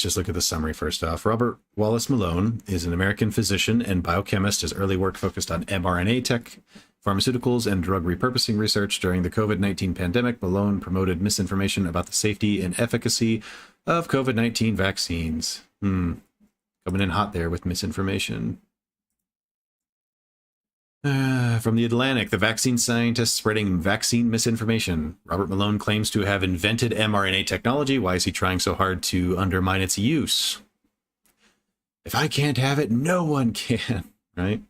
S1: just look at the summary first off. Robert Wallace Malone is an American physician and biochemist. His early work focused on mRNA tech, pharmaceuticals, and drug repurposing research. During the COVID-19 pandemic, Malone promoted misinformation about the safety and efficacy of COVID-19 vaccines. Coming in hot there with misinformation. From The Atlantic, the vaccine scientist spreading vaccine misinformation. Robert Malone claims to have invented mRNA technology. Why is he trying so hard to undermine its use? If I can't have it, no one can, right?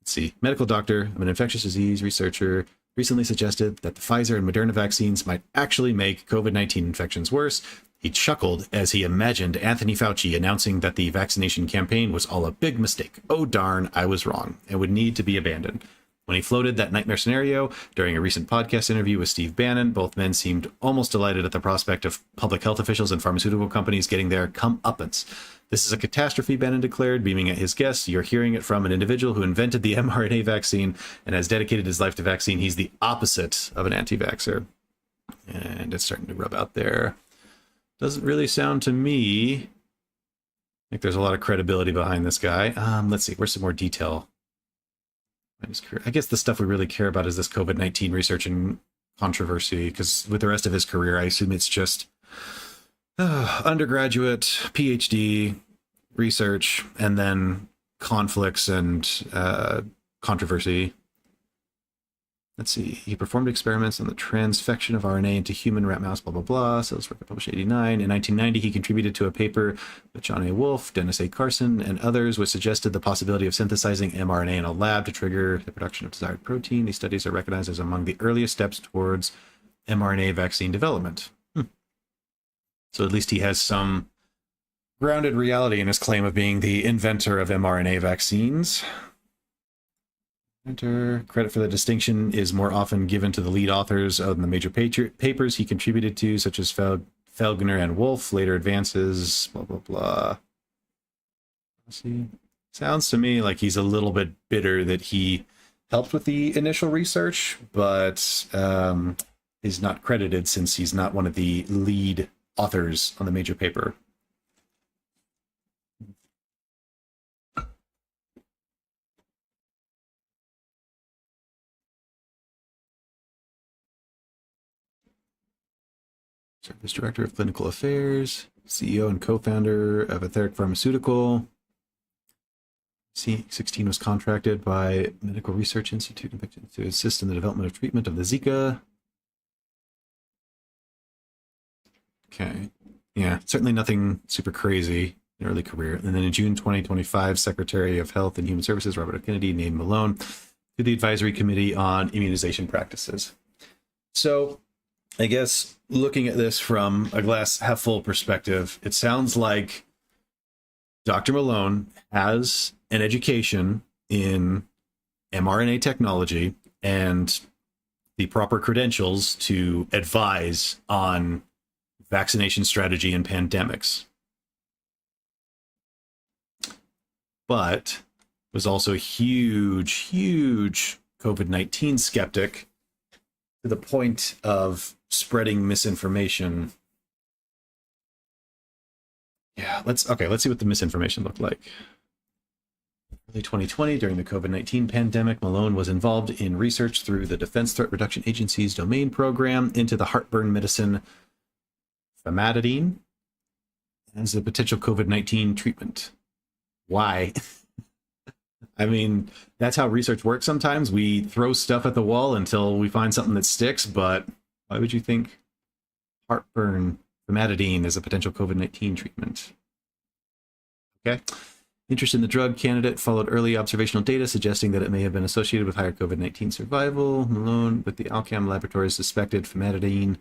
S1: Let's see. Medical doctor, I'm an infectious disease researcher, recently suggested that the Pfizer and Moderna vaccines might actually make COVID-19 infections worse. He chuckled as he imagined Anthony Fauci announcing that the vaccination campaign was all a big mistake. Oh darn, I was wrong, and would need to be abandoned. When he floated that nightmare scenario during a recent podcast interview with Steve Bannon, both men seemed almost delighted at the prospect of public health officials and pharmaceutical companies getting their comeuppance. This is a catastrophe, Bannon declared, beaming at his guests. You're hearing it from an individual who invented the mRNA vaccine and has dedicated his life to vaccine. He's the opposite of an anti-vaxxer. And it's starting to rub out there. Doesn't really sound to me like there's a lot of credibility behind this guy. Let's see, where's some more detail? I guess the stuff we really care about is this COVID-19 research and controversy, because with the rest of his career, I assume it's just undergraduate, PhD, research, and then conflicts and controversy. Let's see. He performed experiments on the transfection of RNA into human rat mouse, blah, blah, blah. So this work published in 1989. In 1990, he contributed to a paper with John A. Wolfe, Dennis A. Carson, and others, which suggested the possibility of synthesizing mRNA in a lab to trigger the production of desired protein. These studies are recognized as among the earliest steps towards mRNA vaccine development. So at least he has some grounded reality in his claim of being the inventor of mRNA vaccines. Credit for the distinction is more often given to the lead authors of the major papers he contributed to, such as Felgner and Wolf. Later advances, blah, blah, blah. Let's see. Sounds to me like he's a little bit bitter that he helped with the initial research, but is not credited since he's not one of the lead authors on the major paper. Service Director of Clinical Affairs, CEO and co-founder of Etheric Pharmaceutical. C16 was contracted by Medical Research Institute to assist in the development of treatment of the Zika. Okay. Yeah, certainly nothing super crazy in early career. And then in June 2025, Secretary of Health and Human Services Robert F. Kennedy named Malone to the Advisory Committee on Immunization Practices. So I guess looking at this from a glass half full perspective, it sounds like Dr. Malone has an education in mRNA technology and the proper credentials to advise on vaccination strategy in pandemics, but was also a huge COVID-19 skeptic to the point of spreading misinformation. Yeah, let's see what the misinformation looked like. Early 2020, during the COVID-19 pandemic, Malone was involved in research through the Defense Threat Reduction Agency's domain program into the heartburn medicine famotidine as a potential COVID-19 treatment. Why? I mean, that's how research works sometimes. We throw stuff at the wall until we find something that sticks, but why would you think heartburn famotidine is a potential COVID-19 treatment? Okay. Interest in the drug candidate followed early observational data suggesting that it may have been associated with higher COVID-19 survival. Malone, with the Alcam Laboratories, suspected famotidine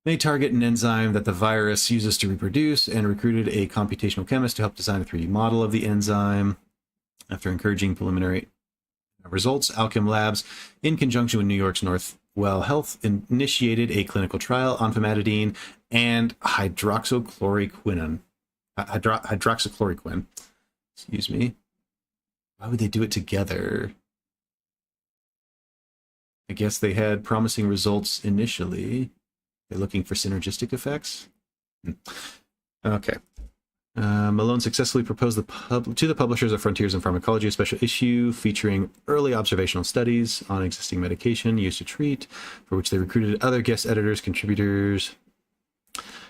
S1: may target an enzyme that the virus uses to reproduce, and recruited a computational chemist to help design a 3D model of the enzyme. After encouraging preliminary results, Alchem Labs, in conjunction with New York's Northwell Health, initiated a clinical trial on famotidine and hydroxychloroquine. Excuse me. Why would they do it together? I guess they had promising results initially. They're looking for synergistic effects. Okay. Malone successfully proposed to the publishers of Frontiers in Pharmacology a special issue featuring early observational studies on existing medication used to treat, for which they recruited other guest editors, contributors,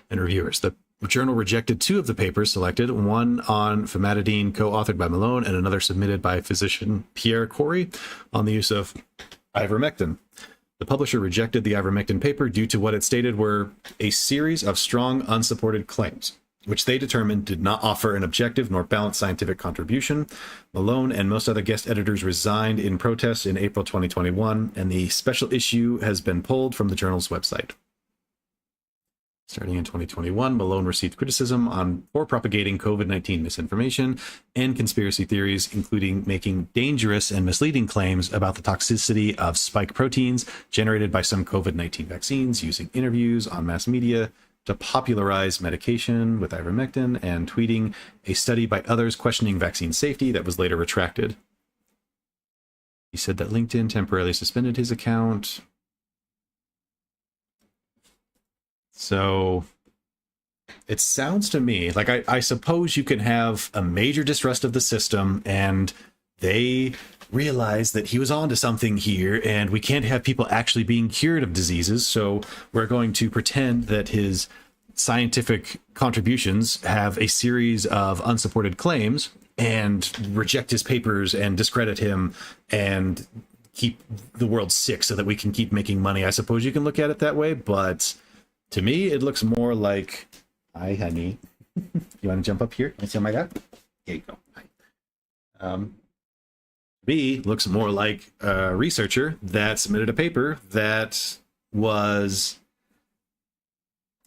S1: and reviewers. The journal rejected 2 of the papers selected, one on famotidine co-authored by Malone and another submitted by physician Pierre Corey on the use of ivermectin. The publisher rejected the ivermectin paper due to what it stated were a series of strong, unsupported claims, which they determined did not offer an objective nor balanced scientific contribution. Malone and most other guest editors resigned in protest in April 2021, and the special issue has been pulled from the journal's website. Starting in 2021, Malone received criticism for propagating COVID-19 misinformation and conspiracy theories, including making dangerous and misleading claims about the toxicity of spike proteins generated by some COVID-19 vaccines, using interviews on mass media to popularize medication with ivermectin, and tweeting a study by others questioning vaccine safety that was later retracted. He said that LinkedIn temporarily suspended his account. So it sounds to me like I suppose you can have a major distrust of the system, and they realize that he was onto something here, and we can't have people actually being cured of diseases, so we're going to pretend that his scientific contributions have a series of unsupported claims and reject his papers and discredit him and keep the world sick so that we can keep making money. I suppose you can look at it that way, but to me, it looks more like, hi, honey. You want to jump up here? Let me see what I got. There you go. Hi. B looks more like a researcher that submitted a paper that was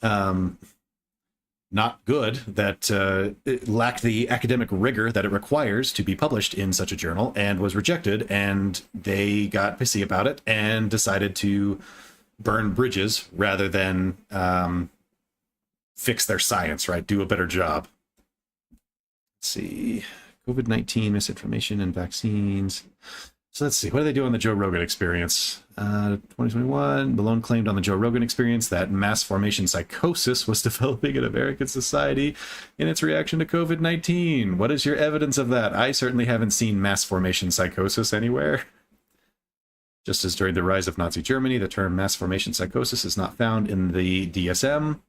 S1: not good, that it lacked the academic rigor that it requires to be published in such a journal, and was rejected, and they got pissy about it and decided to burn bridges rather than fix their science, right? Do a better job. Let's see. COVID-19 misinformation and vaccines. So let's see. What do they do on the Joe Rogan Experience? 2021, Malone claimed on the Joe Rogan Experience that mass formation psychosis was developing in American society in its reaction to COVID-19. What is your evidence of that? I certainly haven't seen mass formation psychosis anywhere. Just as during the rise of Nazi Germany, the term mass formation psychosis is not found in the DSM,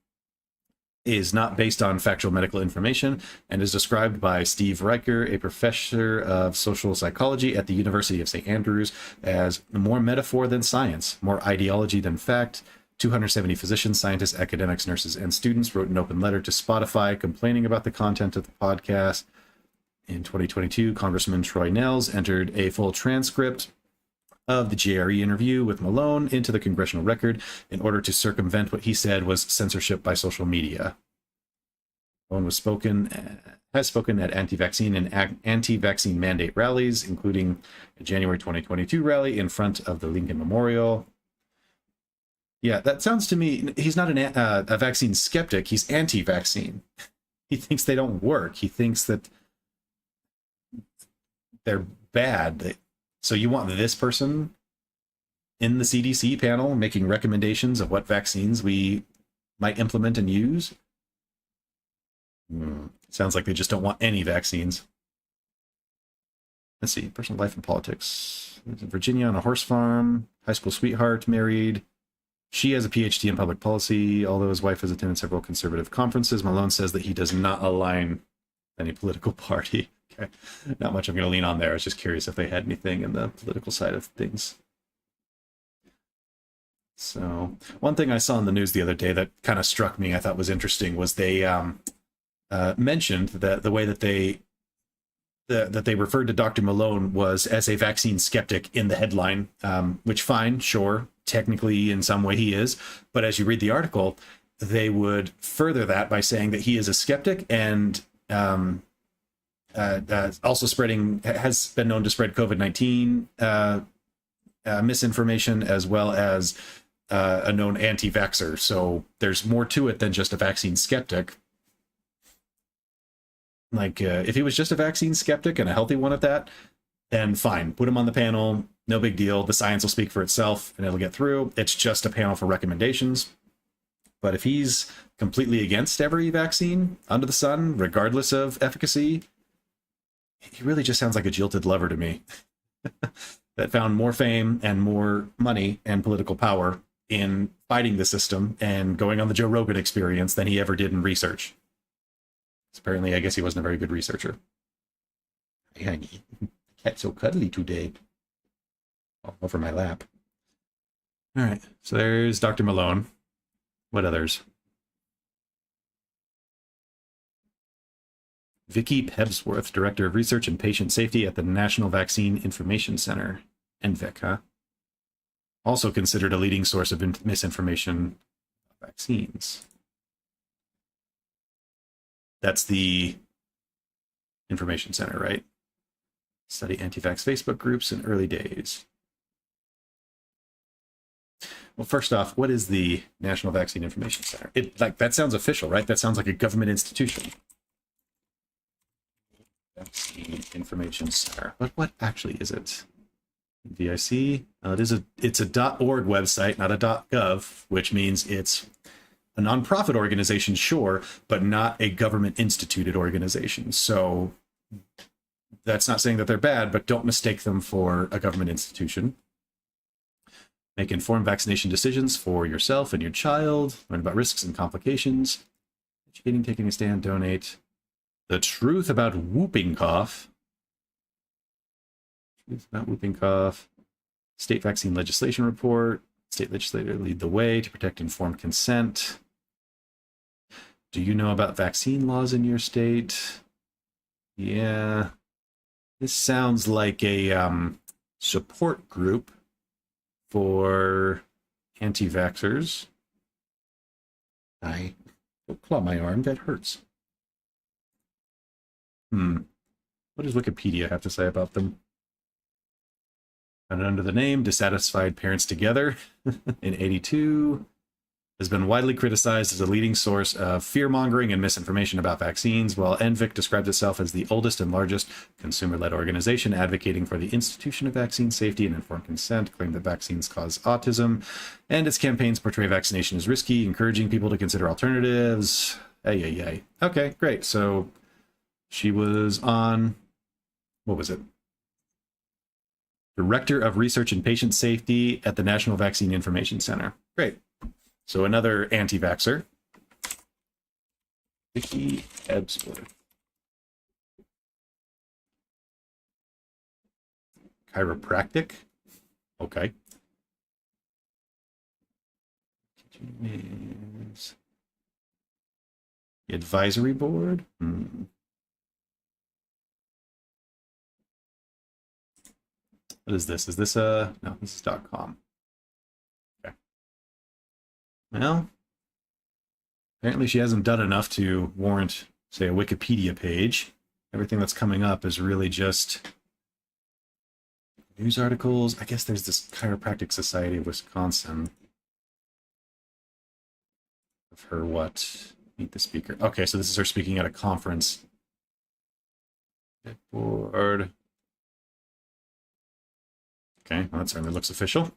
S1: is not based on factual medical information, and is described by Steve Riker, a professor of social psychology at the University of St. Andrews, as more metaphor than science, more ideology than fact. 270 physicians, scientists, academics, nurses, and students wrote an open letter to Spotify complaining about the content of the podcast. In 2022, Congressman Troy Nehls entered a full transcript of the JRE interview with Malone into the congressional record in order to circumvent what he said was censorship by social media. Malone has spoken at anti-vaccine and anti-vaccine mandate rallies, including a January 2022 rally in front of the Lincoln Memorial. Yeah, that sounds to me, he's not a vaccine skeptic, he's anti-vaccine. He thinks they don't work. He thinks that they're bad. So you want this person in the CDC panel making recommendations of what vaccines we might implement and use? Sounds like they just don't want any vaccines. Let's see, personal life and politics. In Virginia on a horse farm, high school sweetheart, married. She has a PhD in public policy, although his wife has attended several conservative conferences. Malone says that he does not align with any political party. Okay, not much I'm going to lean on there. I was just curious if they had anything in the political side of things. So one thing I saw in the news the other day that kind of struck me, I thought was interesting, was they mentioned that the way that they that they referred to Dr. Malone was as a vaccine skeptic in the headline, which fine, sure, technically in some way he is. But as you read the article, they would further that by saying that he is a skeptic and also has been known to spread COVID-19 misinformation, as well as a known anti-vaxxer. So there's more to it than just a vaccine skeptic. Like, if he was just a vaccine skeptic and a healthy one at that, then fine, put him on the panel, no big deal. The science will speak for itself and it'll get through. It's just a panel for recommendations. But if he's completely against every vaccine under the sun, regardless of efficacy, he really just sounds like a jilted lover to me that found more fame and more money and political power in fighting the system and going on the Joe Rogan Experience than he ever did in research. Apparently, I guess he wasn't a very good researcher. Hey, honey, cat's so cuddly today. Oh, over my lap. All right, so there's Dr. Malone. What others? Vicki Pebsworth, Director of Research and Patient Safety at the National Vaccine Information Center, NVIC, huh? Also considered a leading source of misinformation about vaccines. That's the Information Center, right? Study anti-vax Facebook groups in early days. Well, first off, what is the National Vaccine Information Center? That sounds official, right? That sounds like a government institution. Vaccine Information Center. But what actually is it? VIC? It's a .org website, not a .gov, which means it's a nonprofit organization, sure, but not a government-instituted organization. So that's not saying that they're bad, but don't mistake them for a government institution. Make informed vaccination decisions for yourself and your child. Learn about risks and complications. Educating, taking a stand, donate. The truth about whooping cough. Truth about whooping cough. State vaccine legislation report. State legislator lead the way to protect informed consent. Do you know about vaccine laws in your state? Yeah. This sounds like a support group for anti-vaxxers. Don't claw my arm, that hurts. What does Wikipedia have to say about them? And under the name Dissatisfied Parents Together in 82, has been widely criticized as a leading source of fear-mongering and misinformation about vaccines, while NVIC describes itself as the oldest and largest consumer-led organization advocating for the institution of vaccine safety and informed consent, claim that vaccines cause autism, and its campaigns portray vaccination as risky, encouraging people to consider alternatives. Ay. Okay, great. So she was on, what was it? Director of Research and Patient Safety at the National Vaccine Information Center. Great. So another anti-vaxxer. Vicki Pebsworth. Chiropractic. Okay. The advisory board. What is this? Is this no, this is .com. Okay. Well, apparently she hasn't done enough to warrant, say, a Wikipedia page. Everything that's coming up is really just news articles. I guess there's this Chiropractic Society of Wisconsin. Of her what? Meet the speaker. Okay, so this is her speaking at a conference. Board. Okay, well, that certainly looks official.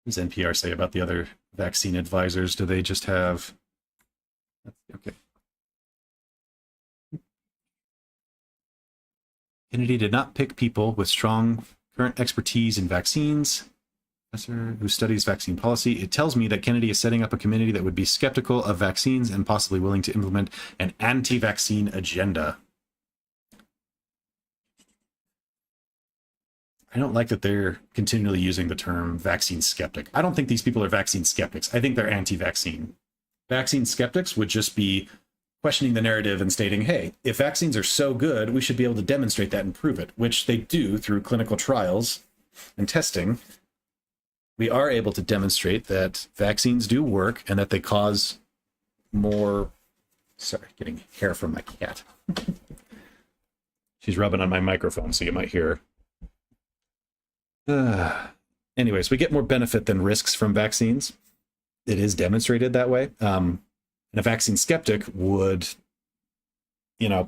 S1: What does NPR say about the other vaccine advisors? Do they just have... Okay. Kennedy did not pick people with strong current expertise in vaccines. Professor who studies vaccine policy. It tells me that Kennedy is setting up a committee that would be skeptical of vaccines and possibly willing to implement an anti-vaccine agenda. I don't like that they're continually using the term vaccine skeptic. I don't think these people are vaccine skeptics. I think they're anti-vaccine. Vaccine skeptics would just be questioning the narrative and stating, hey, if vaccines are so good, we should be able to demonstrate that and prove it, which they do through clinical trials and testing. We are able to demonstrate that vaccines do work and that they cause more... Sorry, getting hair from my cat. She's rubbing on my microphone, so you might hear her. Anyways, we get more benefit than risks from vaccines. It is demonstrated that way. And a vaccine skeptic would,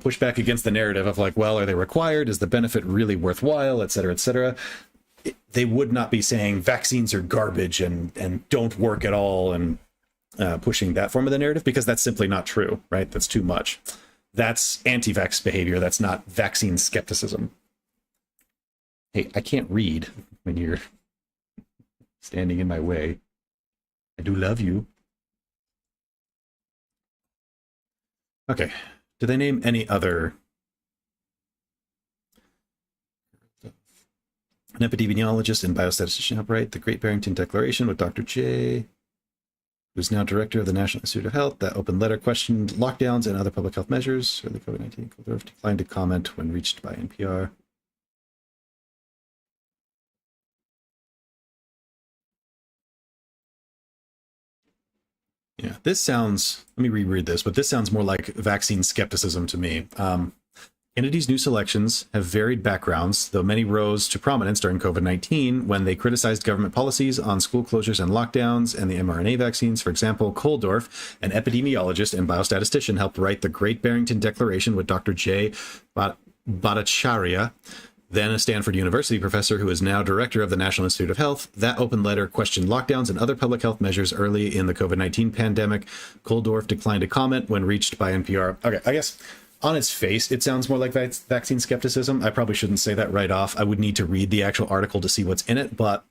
S1: push back against the narrative of like, well, are they required? Is the benefit really worthwhile, et cetera, et cetera. They would not be saying vaccines are garbage and don't work at all and pushing that form of the narrative, because that's simply not true, right? That's too much. That's anti-vax behavior. That's not vaccine skepticism. Hey, I can't read when you're standing in my way. I do love you. Okay. Do they name any other? An epidemiologist and biostatistician upright, the Great Barrington Declaration with Dr. J, who's now director of the National Institute of Health. That open letter questioned lockdowns and other public health measures. Early COVID-19 declined to comment when reached by NPR. Yeah, this sounds, let me reread this, but this sounds more like vaccine skepticism to me. Kennedy's new selections have varied backgrounds, though many rose to prominence during COVID-19 when they criticized government policies on school closures and lockdowns and the mRNA vaccines. For example, Koldorf, an epidemiologist and biostatistician, helped write the Great Barrington Declaration with Dr. J. Bhattacharya, then a Stanford University professor who is now director of the National Institute of Health. That open letter questioned lockdowns and other public health measures early in the COVID-19 pandemic. Koldorf declined to comment when reached by NPR. Okay, I guess on its face, it sounds more like vaccine skepticism. I probably shouldn't say that right off. I would need to read the actual article to see what's in it, but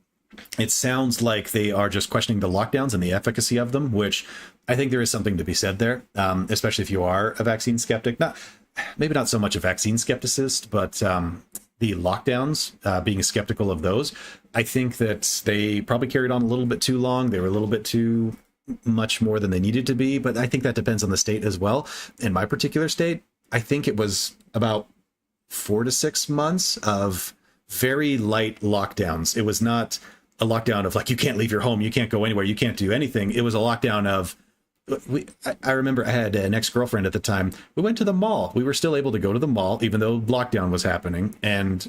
S1: it sounds like they are just questioning the lockdowns and the efficacy of them, which I think there is something to be said there, especially if you are a vaccine skeptic. Maybe not so much a vaccine skepticist, but the lockdowns, being skeptical of those, I think that they probably carried on a little bit too long. They were a little bit too much more than they needed to be, but I think that depends on the state as well. In my particular state, I think it was about 4 to 6 months of very light lockdowns. It was not a lockdown of like, you can't leave your home, you can't go anywhere, you can't do anything. It was a lockdown of, I remember I had an ex-girlfriend at the time. We went to the mall. We were still able to go to the mall, even though lockdown was happening. And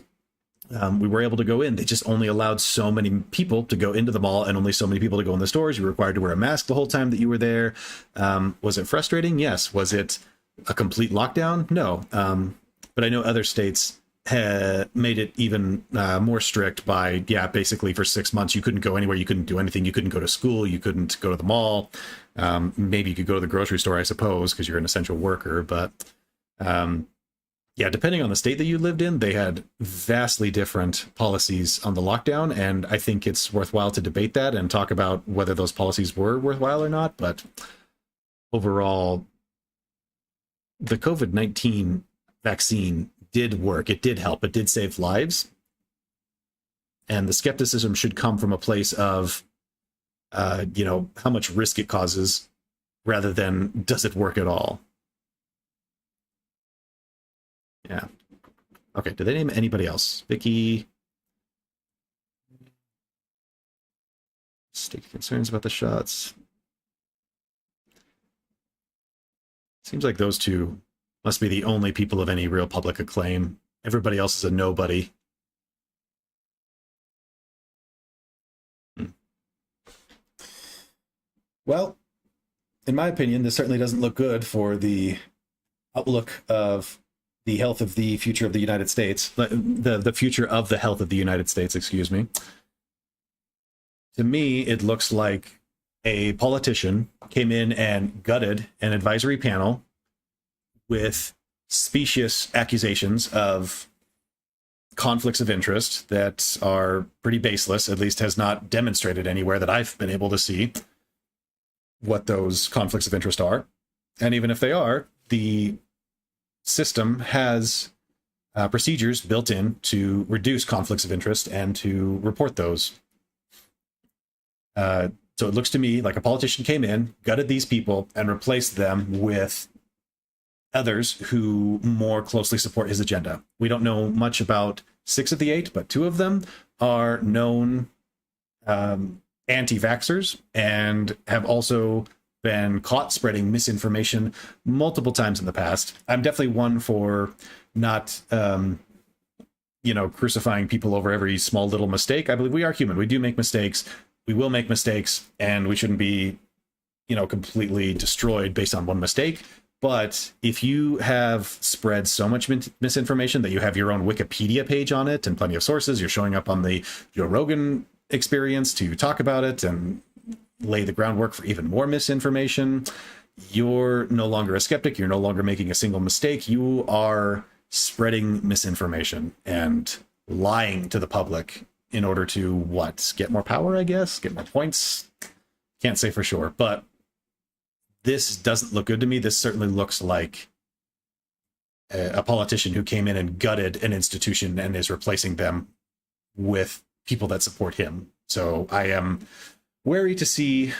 S1: we were able to go in. They just only allowed so many people to go into the mall and only so many people to go in the stores. You were required to wear a mask the whole time that you were there. Was it frustrating? Yes. Was it a complete lockdown? No. But I know other states made it even more strict by, basically for 6 months, you couldn't go anywhere. You couldn't do anything. You couldn't go to school. You couldn't go to the mall. Maybe you could go to the grocery store, I suppose, because you're an essential worker. But depending on the state that you lived in, they had vastly different policies on the lockdown. And I think it's worthwhile to debate that and talk about whether those policies were worthwhile or not. But overall, the COVID-19 vaccine did work. It did help. It did save lives. And the skepticism should come from a place of, how much risk it causes rather than does it work at all. Yeah. Okay, do they name anybody else? Vicky. State concerns about the shots. Seems like those two must be the only people of any real public acclaim. Everybody else is a nobody. Well, in my opinion, this certainly doesn't look good for the outlook of the health of the future of the United States, the future of the health of the United States, excuse me. To me, it looks like a politician came in and gutted an advisory panel with specious accusations of conflicts of interest that are pretty baseless, at least has not demonstrated anywhere that I've been able to see what those conflicts of interest are. And even if they are, the system has procedures built in to reduce conflicts of interest and to report those. So it looks to me like a politician came in, gutted these people, and replaced them with others who more closely support his agenda. We don't know much about 6 of the 8, but 2 of them are known anti-vaxxers and have also been caught spreading misinformation multiple times in the past. I'm definitely one for not, crucifying people over every small little mistake. I believe we are human. We do make mistakes. We will make mistakes, and we shouldn't be, completely destroyed based on one mistake. But if you have spread so much misinformation that you have your own Wikipedia page on it and plenty of sources, you're showing up on the Joe Rogan Experience to talk about it and lay the groundwork for even more misinformation, you're no longer a skeptic. You're no longer making a single mistake. You are spreading misinformation and lying to the public in order to what? Get more power, I guess? Get more points? Can't say for sure, but this doesn't look good to me. This certainly looks like a politician who came in and gutted an institution and is replacing them with people that support him. So I am wary to see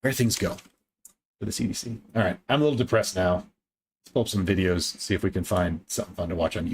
S1: where things go for the CDC. All right, I'm a little depressed now. Let's pull up some videos, see if we can find something fun to watch on YouTube.